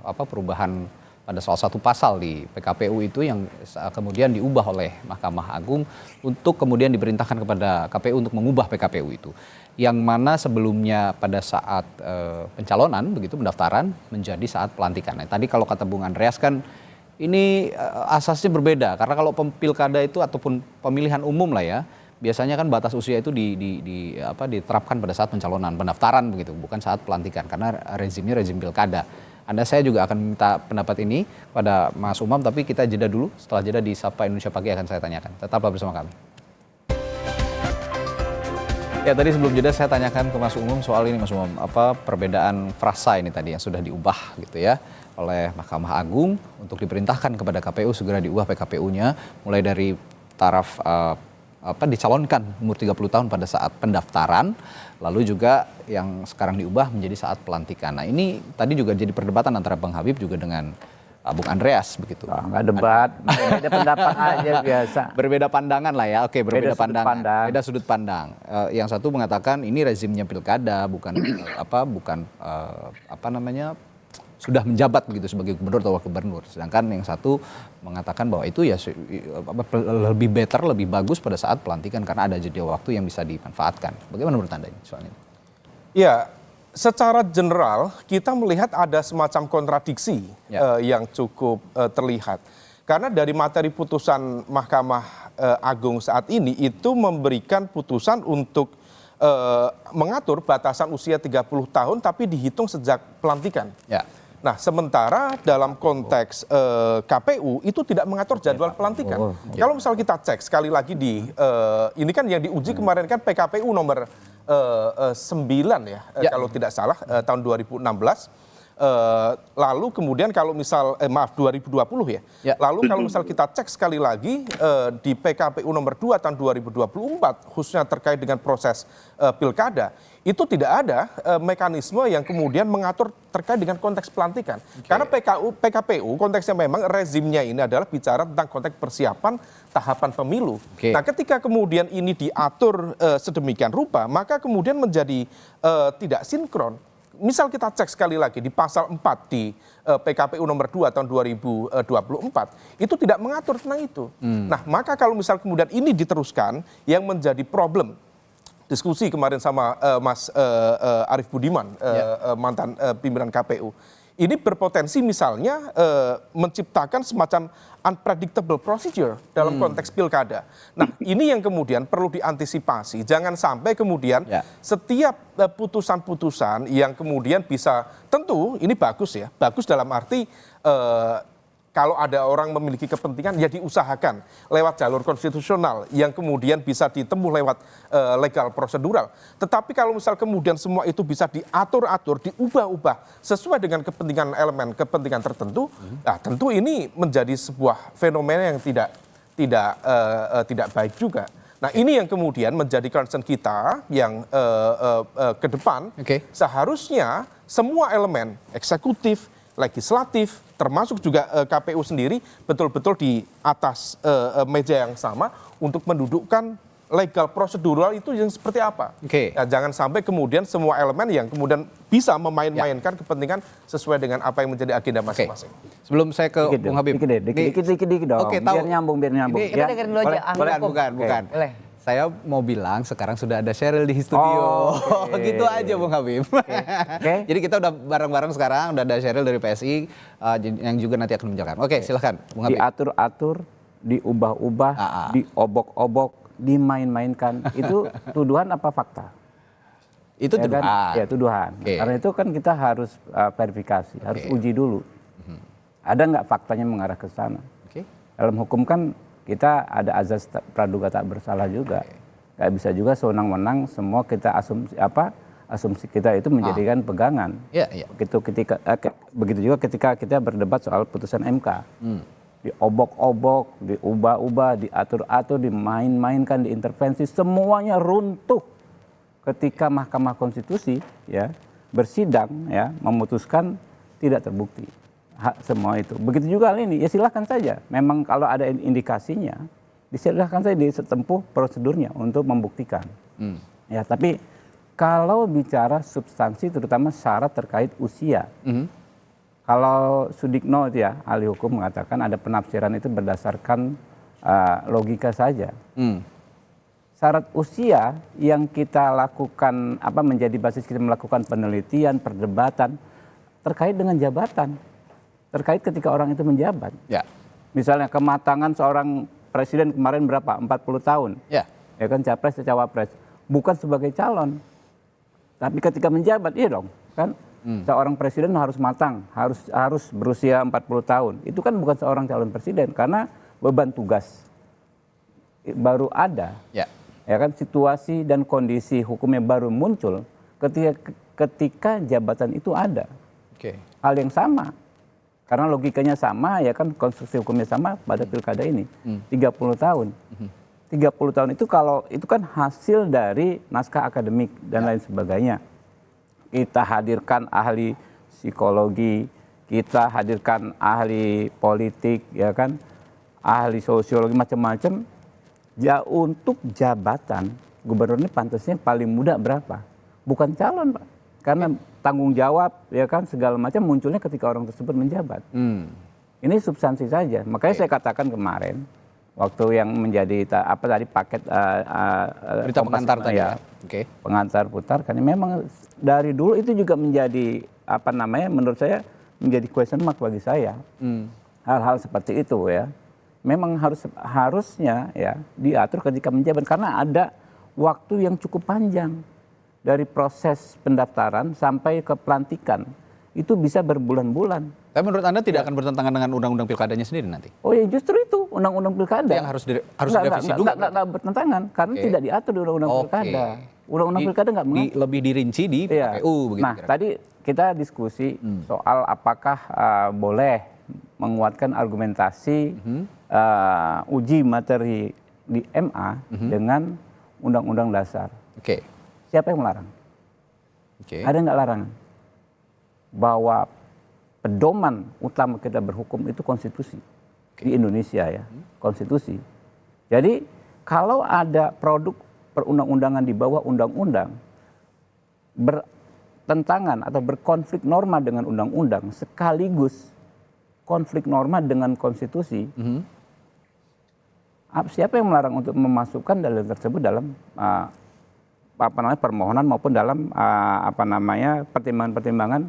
perubahan pada salah satu pasal di PKPU itu yang kemudian diubah oleh Mahkamah Agung untuk kemudian diperintahkan kepada KPU untuk mengubah PKPU itu. Yang mana sebelumnya pada saat pencalonan begitu pendaftaran menjadi saat pelantikan. Nah, tadi kalau kata Bung Andreas kan ini asasnya berbeda karena kalau pilkada itu ataupun pemilihan umum lah ya, biasanya kan batas usia itu diterapkan pada saat pencalonan, pendaftaran begitu, bukan saat pelantikan karena rezimnya rezim pilkada. Saya juga akan minta pendapat ini pada Mas Umam, tapi kita jeda dulu. Setelah jeda di Sapa Indonesia Pagi akan saya tanyakan. Tetaplah bersama kami. Ya, tadi sebelum jeda saya tanyakan ke Mas Umam soal ini, Mas Umam, apa perbedaan frasa ini tadi yang sudah diubah gitu ya oleh Mahkamah Agung untuk diperintahkan kepada KPU segera diubah PKPU-nya mulai dari taraf dicalonkan umur 30 tahun pada saat pendaftaran, lalu juga yang sekarang diubah menjadi saat pelantikan. Nah, ini tadi juga jadi perdebatan antara Bang Habib juga dengan Bung Andreas begitu. Nggak debat, beda pendapat aja biasa. Berbeda pandangan lah ya, oke, berbeda Beda pandangan, sudut pandang. beda sudut pandang. Yang satu mengatakan ini rezimnya pilkada, bukan sudah menjabat begitu sebagai gubernur atau wakil gubernur. Sedangkan yang satu mengatakan bahwa itu ya lebih better, lebih bagus pada saat pelantikan karena ada jeda waktu yang bisa dimanfaatkan. Bagaimana menurut Anda ini soal ini? Ya, secara general kita melihat ada semacam kontradiksi yang cukup terlihat. Karena dari materi putusan Mahkamah Agung saat ini itu memberikan putusan untuk mengatur batasan usia 30 tahun tapi dihitung sejak pelantikan. Ya. Nah, sementara dalam konteks KPU itu tidak mengatur jadwal pelantikan. Kalau misal kita cek sekali lagi ini kan yang diuji kemarin kan PKPU nomor 9 ya, kalau tidak salah tahun 2016. Lalu kemudian kalau misal 2020 ya. Lalu kalau misal kita cek sekali lagi di PKPU nomor 2 tahun 2024 khususnya terkait dengan proses pilkada, itu tidak ada mekanisme yang kemudian mengatur terkait dengan konteks pelantikan. Karena PKPU konteksnya memang rezimnya ini adalah bicara tentang konteks persiapan tahapan pemilu. Nah, ketika kemudian ini diatur sedemikian rupa, maka kemudian menjadi tidak sinkron. Misal kita cek sekali lagi di pasal 4 di PKPU nomor 2 tahun 2024 itu tidak mengatur tentang itu. Nah, maka kalau misal kemudian ini diteruskan yang menjadi problem diskusi kemarin sama Mas Arief Budiman, mantan pimpinan KPU. Ini berpotensi misalnya menciptakan semacam unpredictable procedure dalam konteks pilkada. Nah, ini yang kemudian perlu diantisipasi. Jangan sampai kemudian setiap putusan-putusan yang kemudian bisa, tentu ini bagus ya, bagus dalam arti kalau ada orang memiliki kepentingan ya diusahakan lewat jalur konstitusional yang kemudian bisa ditempuh lewat legal prosedural. Tetapi kalau misal kemudian semua itu bisa diatur-atur, diubah-ubah sesuai dengan kepentingan elemen, kepentingan tertentu, nah tentu ini menjadi sebuah fenomena yang tidak baik juga. Nah, ini yang kemudian menjadi concern kita yang ke depan. Seharusnya semua elemen eksekutif, legislatif, termasuk juga KPU sendiri betul-betul di atas meja yang sama untuk mendudukkan legal prosedural itu yang seperti apa. Ya, jangan sampai kemudian semua elemen yang kemudian bisa memain-mainkan kepentingan sesuai dengan apa yang menjadi agenda masing-masing. Sebelum saya ke Bung Habib. Dikit dong, biar nyambung. Kita dengerin dulu aja. Bukan. Saya mau bilang sekarang sudah ada Sheryl di studio. Gitu aja Bung Habib. Jadi kita udah bareng-bareng sekarang, udah ada Sheryl dari PSI yang juga nanti akan menjelaskan. Silahkan Bung Habib. Diatur-atur, diubah-ubah, diobok-obok, dimain-mainkan. Itu tuduhan apa fakta? Itu tuduhan. Ya, tuduhan. Karena itu kan kita harus verifikasi, harus uji dulu. Ada nggak faktanya mengarah ke sana? Dalam hukum kan kita ada azas praduga tak bersalah juga. Nggak bisa juga sewenang-wenang semua kita asumsi kita itu menjadikan pegangan. Begitu juga ketika kita berdebat soal putusan MK. Diobok-obok, diubah-ubah, diatur-atur, dimain-mainkan, diintervensi, semuanya runtuh ketika Mahkamah Konstitusi bersidang memutuskan tidak terbukti. Semua itu. Begitu juga hal ini, ya silahkan saja. Memang kalau ada indikasinya, silahkan saja ditempuh prosedurnya untuk membuktikan. Ya, tapi kalau bicara substansi, terutama syarat terkait usia, Kalau Sudikno itu ya, ahli hukum mengatakan ada penafsiran itu berdasarkan logika saja. Syarat usia yang kita lakukan, menjadi basis kita melakukan penelitian, perdebatan, terkait dengan jabatan. Terkait ketika orang itu menjabat. Ya. Misalnya kematangan seorang presiden kemarin berapa? 40 tahun. Ya. Ya kan, capres atau cawapres. Bukan sebagai calon. Tapi ketika menjabat, iya dong. Kan seorang presiden harus matang, harus berusia 40 tahun. Itu kan bukan seorang calon presiden karena beban tugas baru ada. Ya. Ya kan, situasi dan kondisi hukumnya baru muncul ketika jabatan itu ada. Oke. Hal yang sama. Karena logikanya sama, ya kan, konstruksi hukumnya sama pada pilkada ini. 30 tahun. 30 tahun itu kalau itu kan hasil dari naskah akademik dan lain sebagainya. Kita hadirkan ahli psikologi, kita hadirkan ahli politik, ya kan, ahli sosiologi, macam-macam. Ya, untuk jabatan gubernur ini pantasnya paling muda berapa? Bukan calon, Pak. Karena tanggung jawab, ya kan, segala macam munculnya ketika orang tersebut menjabat. Ini substansi saja. Makanya saya katakan kemarin, waktu yang menjadi paket berita pengantar tadi ya. Oke. Pengantar putar, karena memang dari dulu itu juga menjadi menurut saya menjadi question mark bagi saya. Hal-hal seperti itu ya. Memang harusnya ya diatur ketika menjabat karena ada waktu yang cukup panjang dari proses pendaftaran sampai ke pelantikan. Itu bisa berbulan-bulan. Tapi menurut Anda tidak akan bertentangan dengan undang-undang pilkadanya sendiri nanti? Oh ya, justru itu undang-undang pilkada. Yang harus direvisi dulu. Enggak bertentangan karena tidak diatur di undang-undang pilkada. Undang-undang pilkada enggak mengatur. Lebih dirinci di KPU begitu. Nah, tadi kita diskusi soal apakah boleh menguatkan argumentasi uji materi di MA dengan undang-undang dasar. Oke. Siapa yang melarang? Ada nggak larangan? Bahwa pedoman utama kita berhukum itu konstitusi di Indonesia ya, konstitusi. Jadi kalau ada produk perundang-undangan di bawah undang-undang bertentangan atau berkonflik norma dengan undang-undang sekaligus konflik norma dengan konstitusi, siapa yang melarang untuk memasukkan dalil tersebut dalam permohonan maupun dalam pertimbangan-pertimbangan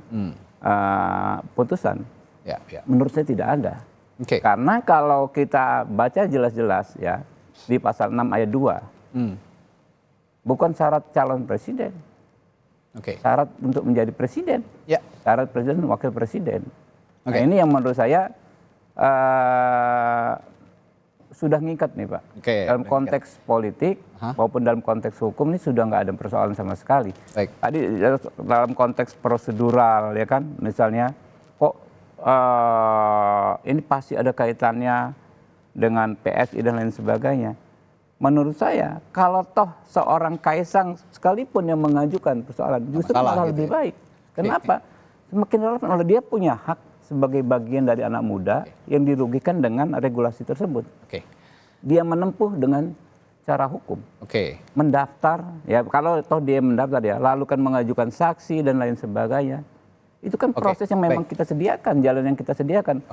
putusan? Ya. Menurut saya tidak ada. Karena kalau kita baca jelas-jelas ya di pasal 6 ayat 2, bukan syarat calon presiden, syarat untuk menjadi presiden, syarat presiden dan wakil presiden. Nah, ini yang menurut saya sudah ngikat nih Pak. Dalam konteks politik maupun dalam konteks hukum ini sudah nggak ada persoalan sama sekali. Tadi dalam konteks prosedural ya kan, misalnya kok ini pasti ada kaitannya dengan PSI dan lain sebagainya. Menurut saya kalau toh seorang Kaisang sekalipun yang mengajukan persoalan justru malah lebih baik. Kenapa? Semakin relevan oleh dia punya hak sebagai bagian dari anak muda yang dirugikan dengan regulasi tersebut. Dia menempuh dengan cara hukum. Mendaftar, ya kalau toh dia mendaftar ya, lalu kan mengajukan saksi dan lain sebagainya. Itu kan proses yang memang kita sediakan, jalan yang kita sediakan.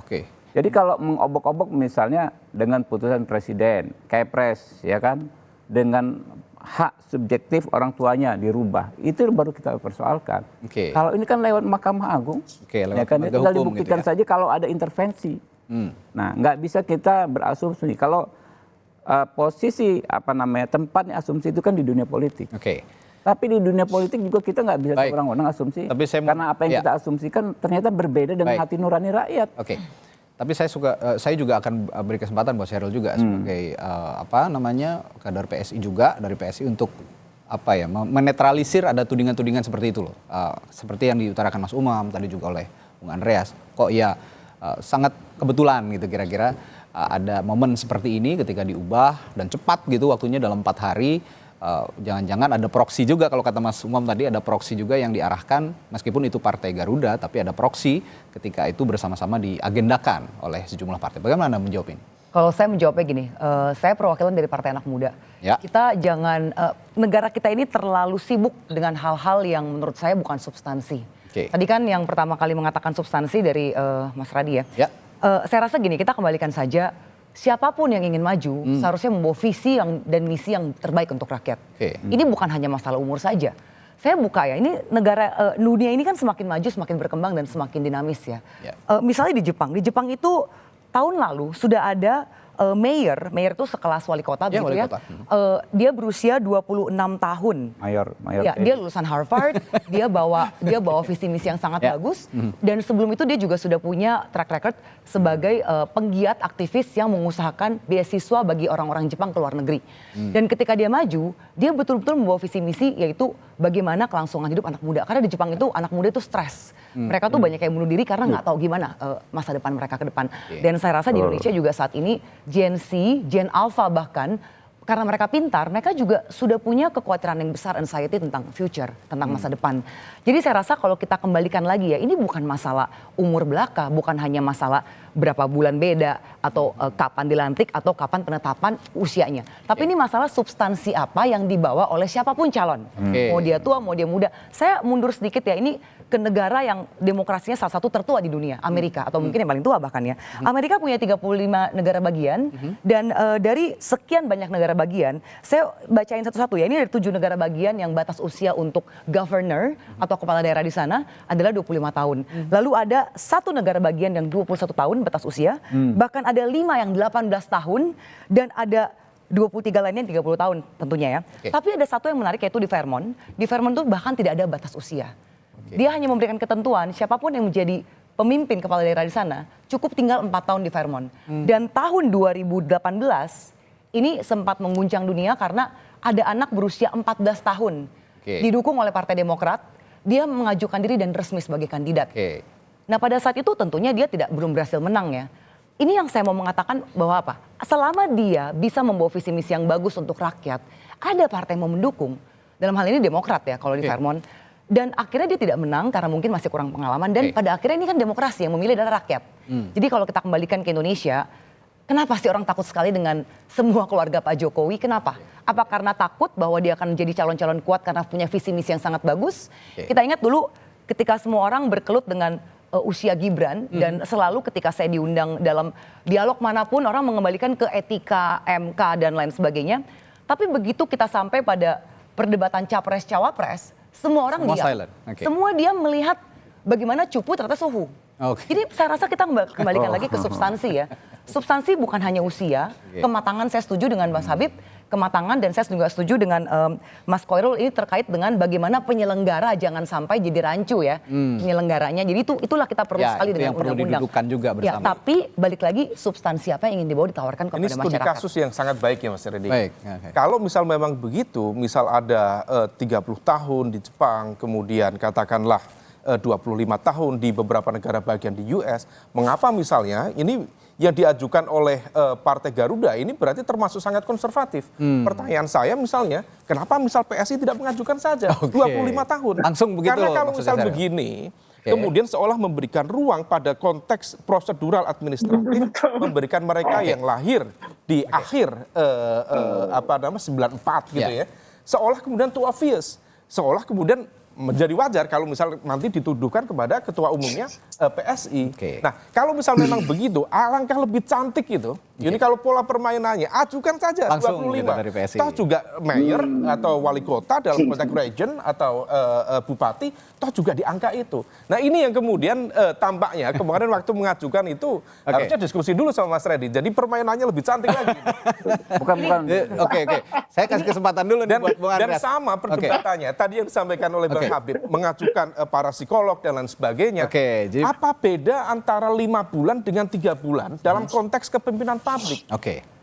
Jadi kalau mengobok-obok misalnya dengan putusan presiden, Kepres, ya kan, dengan hak subjektif orang tuanya dirubah, itu baru kita persoalkan. Kalau ini kan lewat Mahkamah Agung, ya kan, tinggal dibuktikan gitu ya saja kalau ada intervensi. Nah, nggak bisa kita berasumsi. Kalau posisi tempatnya asumsi itu kan di dunia politik. Tapi di dunia politik juga kita nggak bisa orang-orang asumsi. Karena apa yang kita asumsikan ternyata berbeda dengan hati nurani rakyat. Tapi saya juga akan beri kesempatan buat Syahril juga sebagai kader PSI juga dari PSI untuk menetralisir ada tudingan-tudingan seperti itu loh. Seperti yang diutarakan Mas Umam tadi juga oleh Bung Andreas. Kok ya sangat kebetulan gitu kira-kira ada momen seperti ini ketika diubah dan cepat gitu waktunya dalam 4 hari. Jangan-jangan ada proksi juga kalau kata Mas Umam tadi, ada proksi juga yang diarahkan meskipun itu Partai Garuda, tapi ada proksi ketika itu bersama-sama diagendakan oleh sejumlah partai. Bagaimana Anda menjawab ini? Kalau saya menjawabnya gini, saya perwakilan dari Partai Anak Muda. Kita jangan, negara kita ini terlalu sibuk dengan hal-hal yang menurut saya bukan substansi. Tadi kan yang pertama kali mengatakan substansi dari Mas Radi ya. Saya rasa gini, kita kembalikan saja siapapun yang ingin maju seharusnya membawa visi dan misi yang terbaik untuk rakyat. Ini bukan hanya masalah umur saja. Saya buka ya, ini negara dunia ini kan semakin maju, semakin berkembang dan semakin dinamis ya. Misalnya di Jepang itu tahun lalu sudah ada mayor itu sekelas wali kota begitu ya. Dia berusia 26 tahun. Mayor. Ya, dia lulusan Harvard, dia bawa visi misi yang sangat bagus dan sebelum itu dia juga sudah punya track record sebagai penggiat aktivis yang mengusahakan beasiswa bagi orang-orang Jepang ke luar negeri. Dan ketika dia maju, dia betul-betul membawa visi misi yaitu bagaimana kelangsungan hidup anak muda. Karena di Jepang itu anak muda itu stres. Mereka tuh banyak yang bunuh diri karena nggak tahu gimana masa depan mereka ke depan. Dan saya rasa di Indonesia juga saat ini Gen Z, Gen Alpha bahkan karena mereka pintar, mereka juga sudah punya kekhawatiran yang besar, anxiety tentang future, tentang masa depan. Jadi saya rasa kalau kita kembalikan lagi ya, ini bukan masalah umur belaka, bukan hanya masalah berapa bulan beda atau kapan dilantik atau kapan penetapan usianya. Tapi ini masalah substansi apa yang dibawa oleh siapapun calon. Mau dia tua, mau dia muda. Saya mundur sedikit ya, ini ke negara yang demokrasinya salah satu tertua di dunia, Amerika, atau mungkin yang paling tua bahkan ya. Amerika punya 35 negara bagian dan dari sekian banyak negara bagian, saya bacain satu-satu ya, ini ada 7 negara bagian yang batas usia untuk governor atau kepala daerah di sana adalah 25 tahun. Lalu ada 1 negara bagian yang 21 tahun batas usia, bahkan ada 5 yang 18 tahun dan ada 23 lainnya yang 30 tahun tentunya ya. Tapi ada satu yang menarik yaitu di Vermont. Di Vermont itu bahkan tidak ada batas usia. Dia hanya memberikan ketentuan siapapun yang menjadi pemimpin kepala daerah di sana cukup tinggal 4 tahun di Vermont. Dan tahun 2018 ini sempat mengguncang dunia karena ada anak berusia 14 tahun. Didukung oleh Partai Demokrat, dia mengajukan diri dan resmi sebagai kandidat. Nah pada saat itu tentunya dia belum berhasil menang ya. Ini yang saya mau mengatakan bahwa apa? Selama dia bisa membawa visi misi yang bagus untuk rakyat, ada partai yang mau mendukung. Dalam hal ini Demokrat ya kalau di Vermont. Dan akhirnya dia tidak menang karena mungkin masih kurang pengalaman. Dan pada akhirnya ini kan demokrasi, yang memilih adalah rakyat. Jadi kalau kita kembalikan ke Indonesia, kenapa sih orang takut sekali dengan semua keluarga Pak Jokowi? Kenapa? Apa karena takut bahwa dia akan menjadi calon-calon kuat karena punya visi misi yang sangat bagus? Kita ingat dulu ketika semua orang berkelut dengan usia Gibran. Dan selalu ketika saya diundang dalam dialog manapun orang mengembalikan ke etika, MK dan lain sebagainya. Tapi begitu kita sampai pada perdebatan Capres-Cawapres, semua orang diam. Semua diam melihat bagaimana cupu ternyata suhu. Jadi saya rasa kita kembalikan lagi ke substansi ya. Substansi bukan hanya usia, kematangan saya setuju dengan Mas Habib, kematangan dan saya juga setuju dengan Mas Koirul ini terkait dengan bagaimana penyelenggara jangan sampai jadi rancu ya penyelenggaranya. Jadi itulah kita perlu sekali dengan undang-undang. Itu yang perlu didudukan juga bersama. Ya, tapi balik lagi substansi apa yang ingin dibawa ditawarkan kepada masyarakat. Ini studi kasus yang sangat baik ya Mas Reddy. Kalau misal memang begitu, misal ada 30 tahun di Jepang, kemudian katakanlah 25 tahun di beberapa negara bagian di US, mengapa misalnya ini yang diajukan oleh Partai Garuda ini berarti termasuk sangat konservatif. Pertanyaan saya misalnya, kenapa misal PSI tidak mengajukan saja 25 tahun? Langsung begitu. Karena kalau misal begini, kemudian seolah memberikan ruang pada konteks prosedural administratif, memberikan mereka yang lahir di akhir 94 gitu ya, seolah kemudian too obvious, seolah kemudian menjadi wajar kalau misal nanti dituduhkan kepada ketua umumnya PSI. Nah, kalau misal memang begitu, alangkah lebih cantik itu. Ini kalau pola permainannya, ajukan saja langsung 25. Gitu dari PSI. Toh juga mayor atau wali kota dalam konteks region atau bupati, toh juga di angka itu. Nah, ini yang kemudian tampaknya kemarin waktu mengajukan itu harusnya diskusi dulu sama Mas Reddy. Jadi permainannya lebih cantik lagi. Bukan. Oke. Saya kasih kesempatan dulu nih buat Bung Dan Andreas. sama perdebatannya. Tadi yang disampaikan oleh Bang Habib, mengajukan para psikolog dan lain sebagainya. Jadi apa beda antara 5 bulan dengan 3 bulan dalam konteks kepemimpinan publik?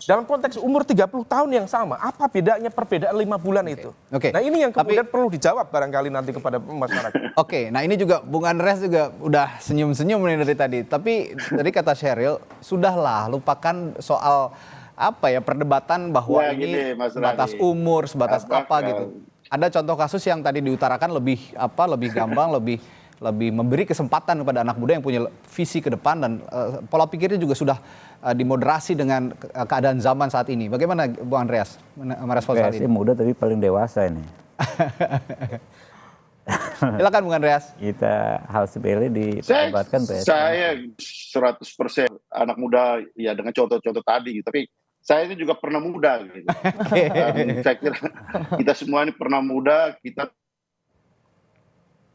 Dalam konteks umur 30 tahun yang sama, apa bedanya perbedaan 5 bulan itu? Nah ini yang kemudian perlu dijawab barangkali nanti kepada masyarakat. Nah ini juga Bung Andreas juga udah senyum-senyum nih dari tadi. Tapi tadi kata Sheryl, sudahlah lupakan soal apa ya perdebatan bahwa ini sebatas umur, sebatas apa gitu. Ada contoh kasus yang tadi diutarakan lebih gamblang, lebih memberi kesempatan kepada anak muda yang punya visi ke depan dan pola pikirnya juga sudah dimoderasi dengan keadaan zaman saat ini. Bagaimana Bung Andreas merespons hal ini? PSI muda tapi paling dewasa ini. Silakan Bung Andreas. Kita hal sepele diperdebatkan Saya 100% anak muda ya dengan contoh-contoh tadi, tapi saya ini juga pernah muda gitu. Dan saya kira kita semua ini pernah muda, kita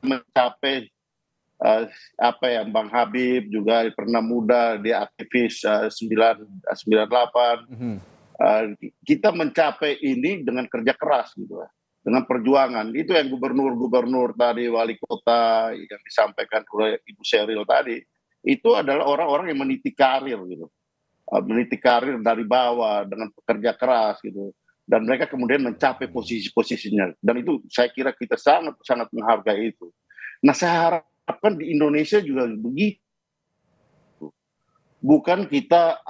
mencapai apa ya, Bang Habib juga pernah muda, dia aktivis 98. Kita mencapai ini dengan kerja keras gitu, dengan perjuangan. Itu yang gubernur-gubernur tadi, wali kota yang disampaikan oleh Ibu Sheryl tadi, itu adalah orang-orang yang meniti karir gitu, meniti karir dari bawah dengan pekerja keras gitu, dan mereka kemudian mencapai posisi-posisinya. Dan itu saya kira kita sangat menghargai itu. Nah, saya harapkan di Indonesia juga begitu. Bukan kita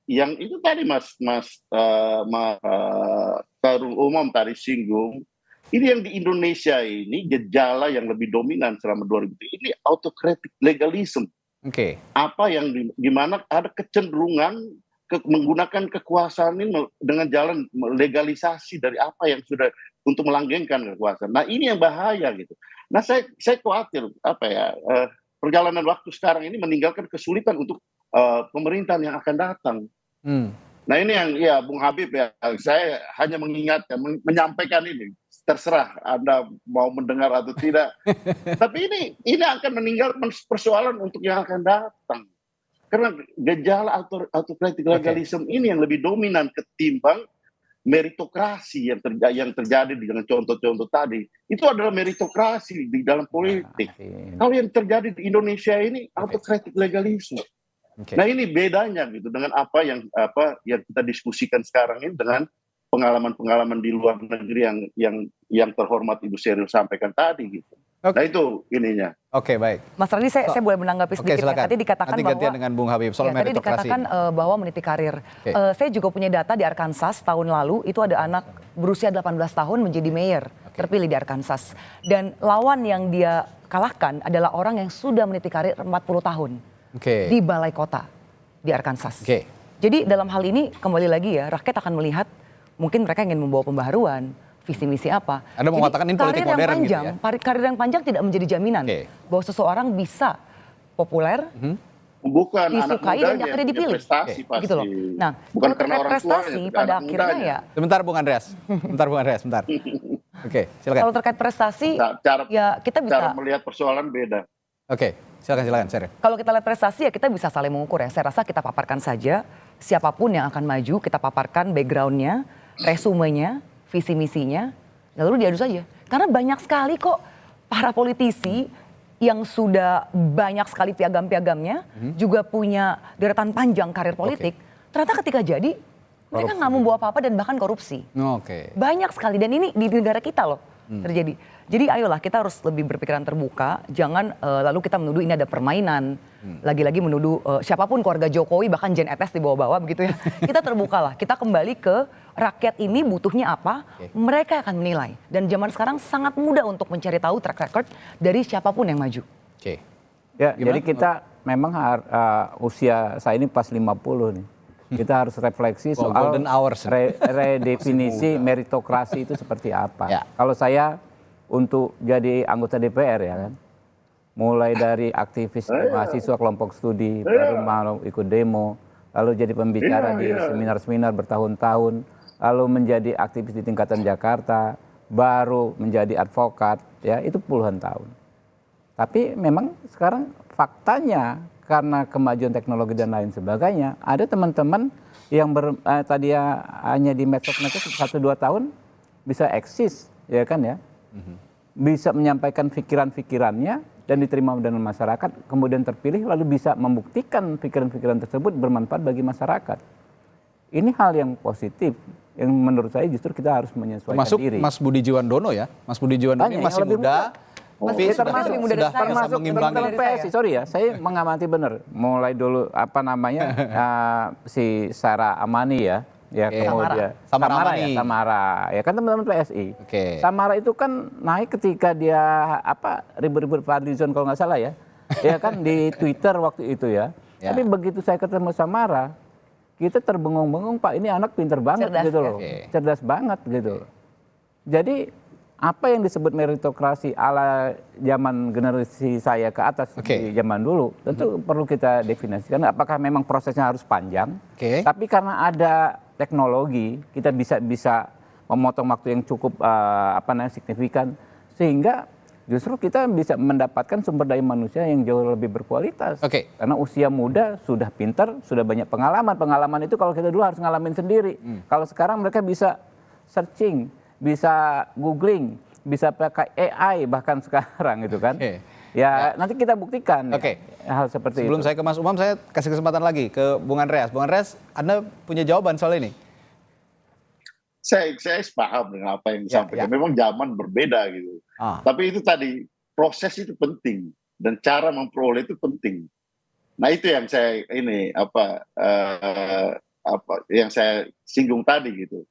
yang itu tadi Mas Tarung Umam tadi singgung, ini yang di Indonesia ini gejala yang lebih dominan selama 2000 ini autocratic legalism. Apa yang di mana ada kecenderungan menggunakan kekuasaan ini dengan jalan legalisasi dari apa yang sudah untuk melanggengkan kekuasaan. Nah, ini yang bahaya gitu. Nah, saya khawatir perjalanan waktu sekarang ini meninggalkan kesulitan untuk pemerintahan yang akan datang. Nah, ini yang ya Bung Habib ya, saya hanya mengingatkan, menyampaikan ini, terserah Anda mau mendengar atau tidak. Tapi ini akan meninggalkan persoalan untuk yang akan datang. Karena gejala autocratic legalism ini yang lebih dominan ketimbang meritokrasi yang terjadi dengan contoh-contoh tadi. Itu adalah meritokrasi di dalam politik. Kalau yang terjadi di Indonesia ini autocratic legalism. Nah, ini bedanya gitu dengan apa yang kita diskusikan sekarang ini dengan pengalaman-pengalaman di luar negeri yang terhormat Ibu Sheryl sampaikan tadi gitu. Nah, itu ininya. Oke, baik. Mas Radli, saya boleh menanggapi sedikit ya. Tadi dikatakan nanti gantian dengan Bung Habib soal tadi meritokrasi. dikatakan bahwa meniti karir. Saya juga punya data di Arkansas tahun lalu, itu ada anak berusia 18 tahun menjadi mayor, terpilih di Arkansas. Dan lawan yang dia kalahkan adalah orang yang sudah meniti karir 40 tahun di balai kota di Arkansas. Jadi dalam hal ini kembali lagi ya, rakyat akan melihat mungkin mereka ingin membawa pembaharuan, visi misi apa. Anda mau mengatakan ini politik modern gitu ya? Karir yang panjang tidak menjadi jaminan bahwa seseorang bisa populer, bukan disukai dan akhirnya dipilih. Gitu loh. Nah, bukan kalau terkait prestasi pada akhirnya ya. Sebentar Bung Andreas. Sebentar. Oke, silakan. Kalau terkait prestasi ya kita bisa cara melihat persoalan beda. Oke, silakan Sheryl. Kalau kita lihat prestasi ya kita bisa saling mengukur ya. Saya rasa kita paparkan saja siapapun yang akan maju, kita paparkan backgroundnya, resumenya, visi misinya, lalu diadu saja. Karena banyak sekali kok para politisi yang sudah banyak sekali piagam-piagamnya, juga punya deretan panjang karir politik. Ternyata ketika jadi mereka nggak membawa apa-apa dan bahkan korupsi. Banyak sekali, dan ini di negara kita loh terjadi. Jadi ayolah kita harus lebih berpikiran terbuka, jangan lalu kita menuduh ini ada permainan, lagi-lagi menuduh siapapun keluarga Jokowi bahkan Jan Etes dibawa-bawa begitu ya. Kita terbuka lah, kita kembali ke rakyat ini butuhnya apa, mereka akan menilai. Dan zaman sekarang sangat mudah untuk mencari tahu track record dari siapapun yang maju. Ya, jadi kita memang usia saya ini pas 50 nih. Kita harus refleksi soal redefinisi meritokrasi itu seperti apa. Kalau saya untuk jadi anggota DPR ya kan, mulai dari aktivis mahasiswa kelompok studi, baru mau ikut demo, lalu jadi pembicara di seminar-seminar bertahun-tahun, lalu menjadi aktivis di tingkatan Jakarta, baru menjadi advokat, ya itu puluhan tahun. Tapi memang sekarang faktanya karena kemajuan teknologi dan lain sebagainya, ada teman-teman yang tadi ya hanya di medsos 1-2 tahun bisa eksis, ya kan ya, bisa menyampaikan pikiran-pikirannya dan diterima dengan masyarakat, kemudian terpilih lalu bisa membuktikan pikiran-pikiran tersebut bermanfaat bagi masyarakat. Ini hal yang positif yang menurut saya justru kita harus menyesuaikan diri. Mas Budi Jiwandono ya, Mas Budi Jiwandono ini masih muda. Tapi sudah bisa mengimbangi. PSI, sorry ya, saya mengamati benar. Mulai dulu si Sarah Amani ya kemudian Samara ya kan teman-teman PSI. Samara itu kan naik ketika dia ribut-ribut Fadlizon kalau nggak salah ya kan di Twitter waktu itu ya. Tapi begitu saya ketemu Samara, kita terbengong-bengong, Pak, ini anak pinter banget gitu loh, cerdas banget gitu. Jadi apa yang disebut meritokrasi ala zaman generasi saya ke atas di zaman dulu, tentu perlu kita definisikan. Apakah memang prosesnya harus panjang? Tapi karena ada teknologi, kita bisa memotong waktu yang cukup signifikan, sehingga justru kita bisa mendapatkan sumber daya manusia yang jauh lebih berkualitas. Karena usia muda, sudah pintar, sudah banyak pengalaman. Pengalaman itu kalau kita dulu harus ngalamin sendiri. Kalau sekarang mereka bisa searching, bisa googling, bisa pakai AI bahkan sekarang gitu kan. Nanti kita buktikan hal seperti Sebelum itu. saya ke Mas Umam, saya kasih kesempatan lagi ke Bung Andreas. Bung Andreas, Anda punya jawaban soal ini? Saya paham dengan apa yang disampaikan. Memang zaman berbeda gitu. Tapi itu tadi, proses itu penting dan cara memperoleh itu penting. Nah itu yang saya yang saya singgung tadi gitu.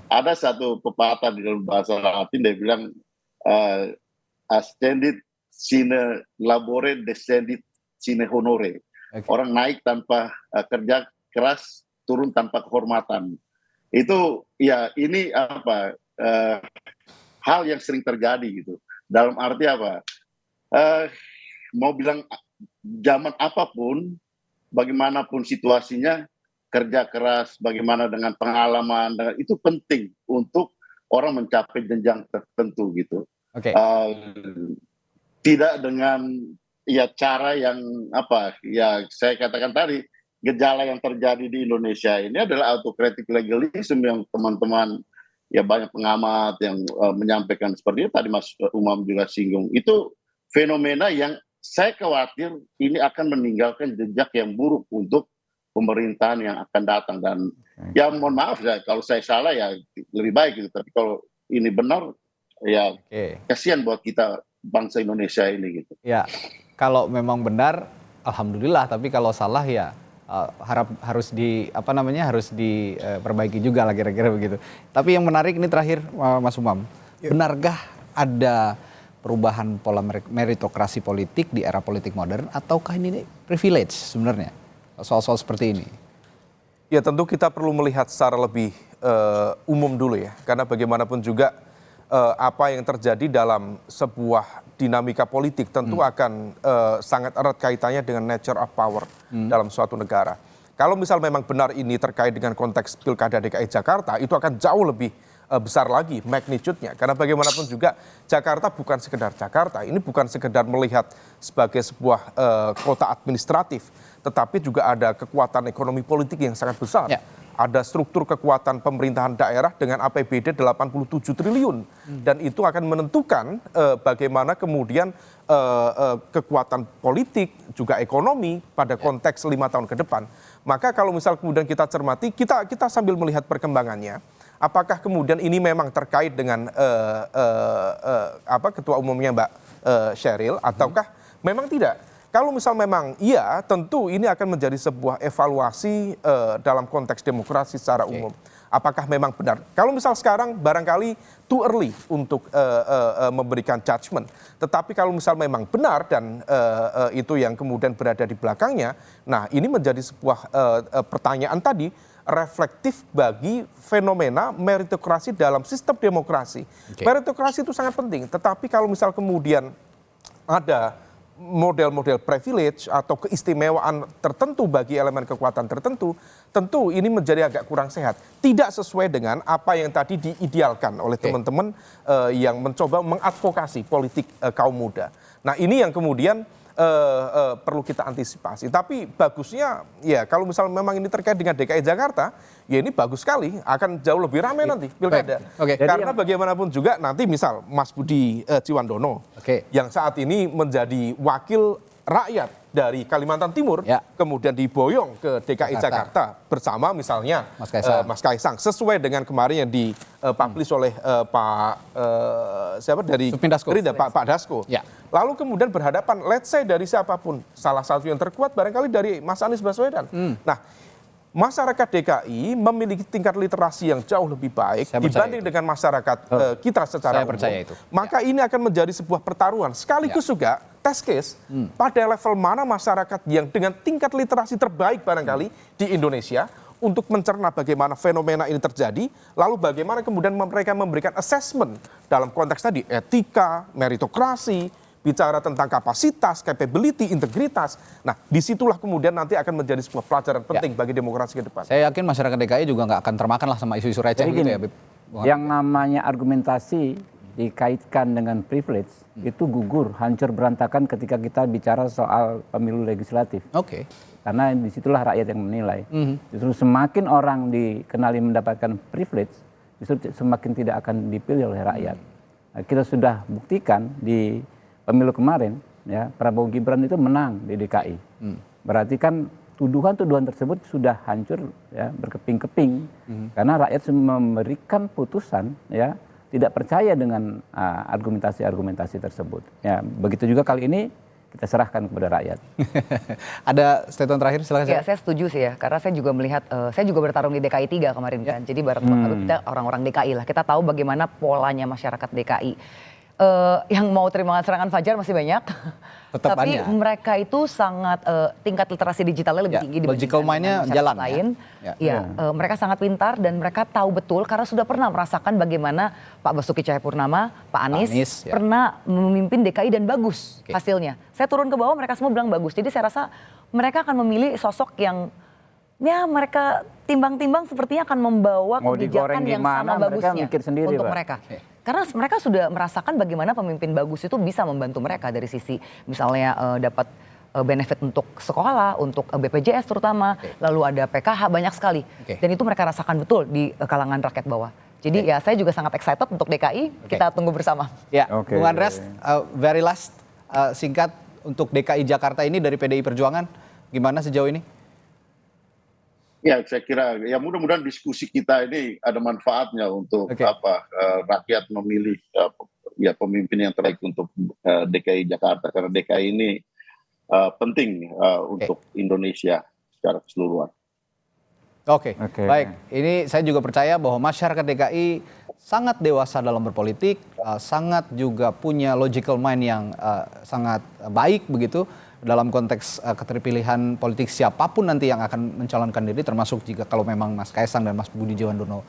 Ada satu pepatah di dalam bahasa Latin, dia bilang ascendit sine labore, descendit sine honore. Orang naik tanpa kerja keras, turun tanpa kehormatan. Itu ya ini hal yang sering terjadi gitu. Dalam arti apa? Mau bilang zaman apapun, bagaimanapun situasinya, kerja keras, bagaimana dengan pengalaman, itu penting untuk orang mencapai jenjang tertentu gitu. Tidak dengan cara yang saya katakan tadi, gejala yang terjadi di Indonesia ini adalah autocratic legalism yang teman-teman banyak pengamat yang menyampaikan seperti itu, tadi Mas Umam juga singgung. Itu fenomena yang saya khawatir ini akan meninggalkan jejak yang buruk untuk pemerintahan yang akan datang. Dan mohon maaf kalau saya salah lebih baik gitu, tapi kalau ini benar kasihan buat kita bangsa Indonesia ini gitu. Kalau memang benar alhamdulillah, tapi kalau salah harus diperbaiki juga lah kira-kira begitu. Tapi yang menarik ini terakhir Mas Umam, benarkah ada perubahan pola meritokrasi politik di era politik modern, ataukah ini privilege sebenarnya soal-soal seperti ini? Ya tentu kita perlu melihat secara lebih umum dulu ya, karena bagaimanapun juga apa yang terjadi dalam sebuah dinamika politik tentu akan sangat erat kaitannya dengan nature of power dalam suatu negara. Kalau misal memang benar ini terkait dengan konteks Pilkada DKI Jakarta, itu akan jauh lebih besar lagi magnitude-nya. Karena bagaimanapun juga Jakarta bukan sekedar Jakarta, ini bukan sekedar melihat sebagai sebuah kota administratif, tetapi juga ada kekuatan ekonomi politik yang sangat besar. Ada struktur kekuatan pemerintahan daerah dengan APBD 87 triliun. Dan itu akan menentukan bagaimana kemudian kekuatan politik, juga ekonomi pada konteks 5 tahun ke depan. Maka kalau misal kemudian kita cermati, kita sambil melihat perkembangannya, apakah kemudian ini memang terkait dengan ketua umumnya Mbak Sheryl, ataukah memang tidak? Kalau misal memang iya, tentu ini akan menjadi sebuah evaluasi dalam konteks demokrasi secara umum. Apakah memang benar? Kalau misal sekarang barangkali too early untuk memberikan judgment. Tetapi kalau misal memang benar dan itu yang kemudian berada di belakangnya, nah ini menjadi sebuah pertanyaan tadi, reflektif bagi fenomena meritokrasi dalam sistem demokrasi. Meritokrasi itu sangat penting, tetapi kalau misal kemudian ada model-model privilege atau keistimewaan tertentu bagi elemen kekuatan tertentu, tentu ini menjadi agak kurang sehat. Tidak sesuai dengan apa yang tadi diidealkan oleh teman-teman yang mencoba mengadvokasi politik kaum muda. Nah ini yang kemudian perlu kita antisipasi. Tapi bagusnya ya kalau misalnya memang ini terkait dengan DKI Jakarta, ya ini bagus sekali, akan jauh lebih ramai nanti pilkada. Karena bagaimanapun juga nanti misal Mas Budi Jiwandono yang saat ini menjadi wakil rakyat dari Kalimantan Timur, kemudian diboyong ke DKI Jakarta bersama misalnya Mas Kaisang, sesuai dengan kemarin yang dipublish oleh Pak Pak Dasko. Lalu kemudian berhadapan, let's say dari siapapun, salah satu yang terkuat barangkali dari Mas Anies Baswedan. Nah, masyarakat DKI memiliki tingkat literasi yang jauh lebih baik dibanding dengan masyarakat kita secara umum. Maka ini akan menjadi sebuah pertaruhan. Sekaligus juga test case pada level mana masyarakat yang dengan tingkat literasi terbaik barangkali di Indonesia untuk mencerna bagaimana fenomena ini terjadi, lalu bagaimana kemudian mereka memberikan assessment dalam konteks tadi etika, meritokrasi, bicara tentang kapasitas, capability, integritas. Nah, disitulah kemudian nanti akan menjadi sebuah pelajaran penting bagi demokrasi ke depan. Saya yakin masyarakat DKI juga nggak akan termakan lah sama isu-isu receh Jadi gitu gini, ya, Bib. yang namanya argumentasi dikaitkan dengan privilege itu gugur, hancur berantakan ketika kita bicara soal pemilu legislatif. Oke. Karena disitulah rakyat yang menilai. Justru semakin orang dikenali mendapatkan privilege, justru semakin tidak akan dipilih oleh rakyat. Nah, kita sudah buktikan di pemilu kemarin, ya Prabowo Gibran itu menang di DKI. Berarti kan tuduhan-tuduhan tersebut sudah hancur, ya berkeping-keping, karena rakyat memberikan putusan, ya tidak percaya dengan argumentasi-argumentasi tersebut. Ya begitu juga kali ini. Kita serahkan kepada rakyat. Ada statement terakhir, silakan. Ya, saya setuju sih ya, karena saya juga melihat, saya juga bertarung di DKI 3 kemarin kan, jadi bareng kita orang-orang DKI lah, kita tahu bagaimana polanya masyarakat DKI. Yang mau terima serangan fajar masih banyak, Tetap tapi banyak. mereka itu sangat tingkat literasi digitalnya lebih tinggi logical mind-nya masyarakat jalan lain. ya. Mereka sangat pintar dan mereka tahu betul karena sudah pernah merasakan bagaimana Pak Basuki Cahayapurnama, Pak Anies ya. pernah memimpin DKI dan bagus hasilnya. Saya turun ke bawah, mereka semua bilang bagus. Jadi saya rasa mereka akan memilih sosok yang ya mereka timbang-timbang sepertinya akan membawa Mau kebijakan digoreng yang gimana, sama mereka bagusnya mikir sendiri, untuk Pak. mereka. Karena mereka sudah merasakan bagaimana pemimpin bagus itu bisa membantu mereka dari sisi misalnya dapat benefit untuk sekolah, untuk BPJS terutama, lalu ada PKH banyak sekali. Dan itu mereka rasakan betul di kalangan rakyat bawah. Jadi ya saya juga sangat excited untuk DKI, kita tunggu bersama. Ya, Bung Andreas, very last singkat untuk DKI Jakarta ini dari PDI Perjuangan, gimana sejauh ini? Ya, saya kira ya mudah-mudahan diskusi kita ini ada manfaatnya untuk rakyat memilih ya pemimpin yang terbaik untuk DKI Jakarta, karena DKI ini penting untuk Indonesia secara keseluruhan. Oke, baik. Ini saya juga percaya bahwa masyarakat DKI sangat dewasa dalam berpolitik, sangat juga punya logical mind yang sangat baik begitu dalam konteks keterpilihan politik siapapun nanti yang akan mencalonkan diri, termasuk jika kalau memang Mas Kaisang dan Mas Budi Jiwandono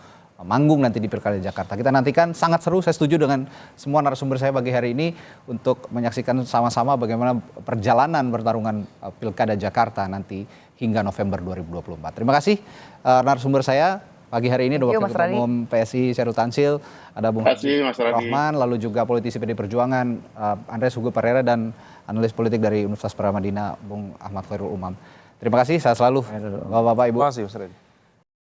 manggung nanti di Pilkada Jakarta. Kita nantikan, sangat seru, saya setuju dengan semua narasumber saya pagi hari ini untuk menyaksikan sama-sama bagaimana perjalanan pertarungan Pilkada Jakarta nanti hingga November 2024. Terima kasih narasumber saya pagi hari ini, ada Wakil Ketua Umum PSI Syahrul Tansil, ada Bung Rahman, lalu juga politisi PD Perjuangan Andreas Hugo Pereira, dan analis politik dari Universitas Paramadina Bung Ahmad Khairul Umam. Terima kasih, sehat selalu Bapak-Bapak, Ibu. Terima kasih, Mas Redi.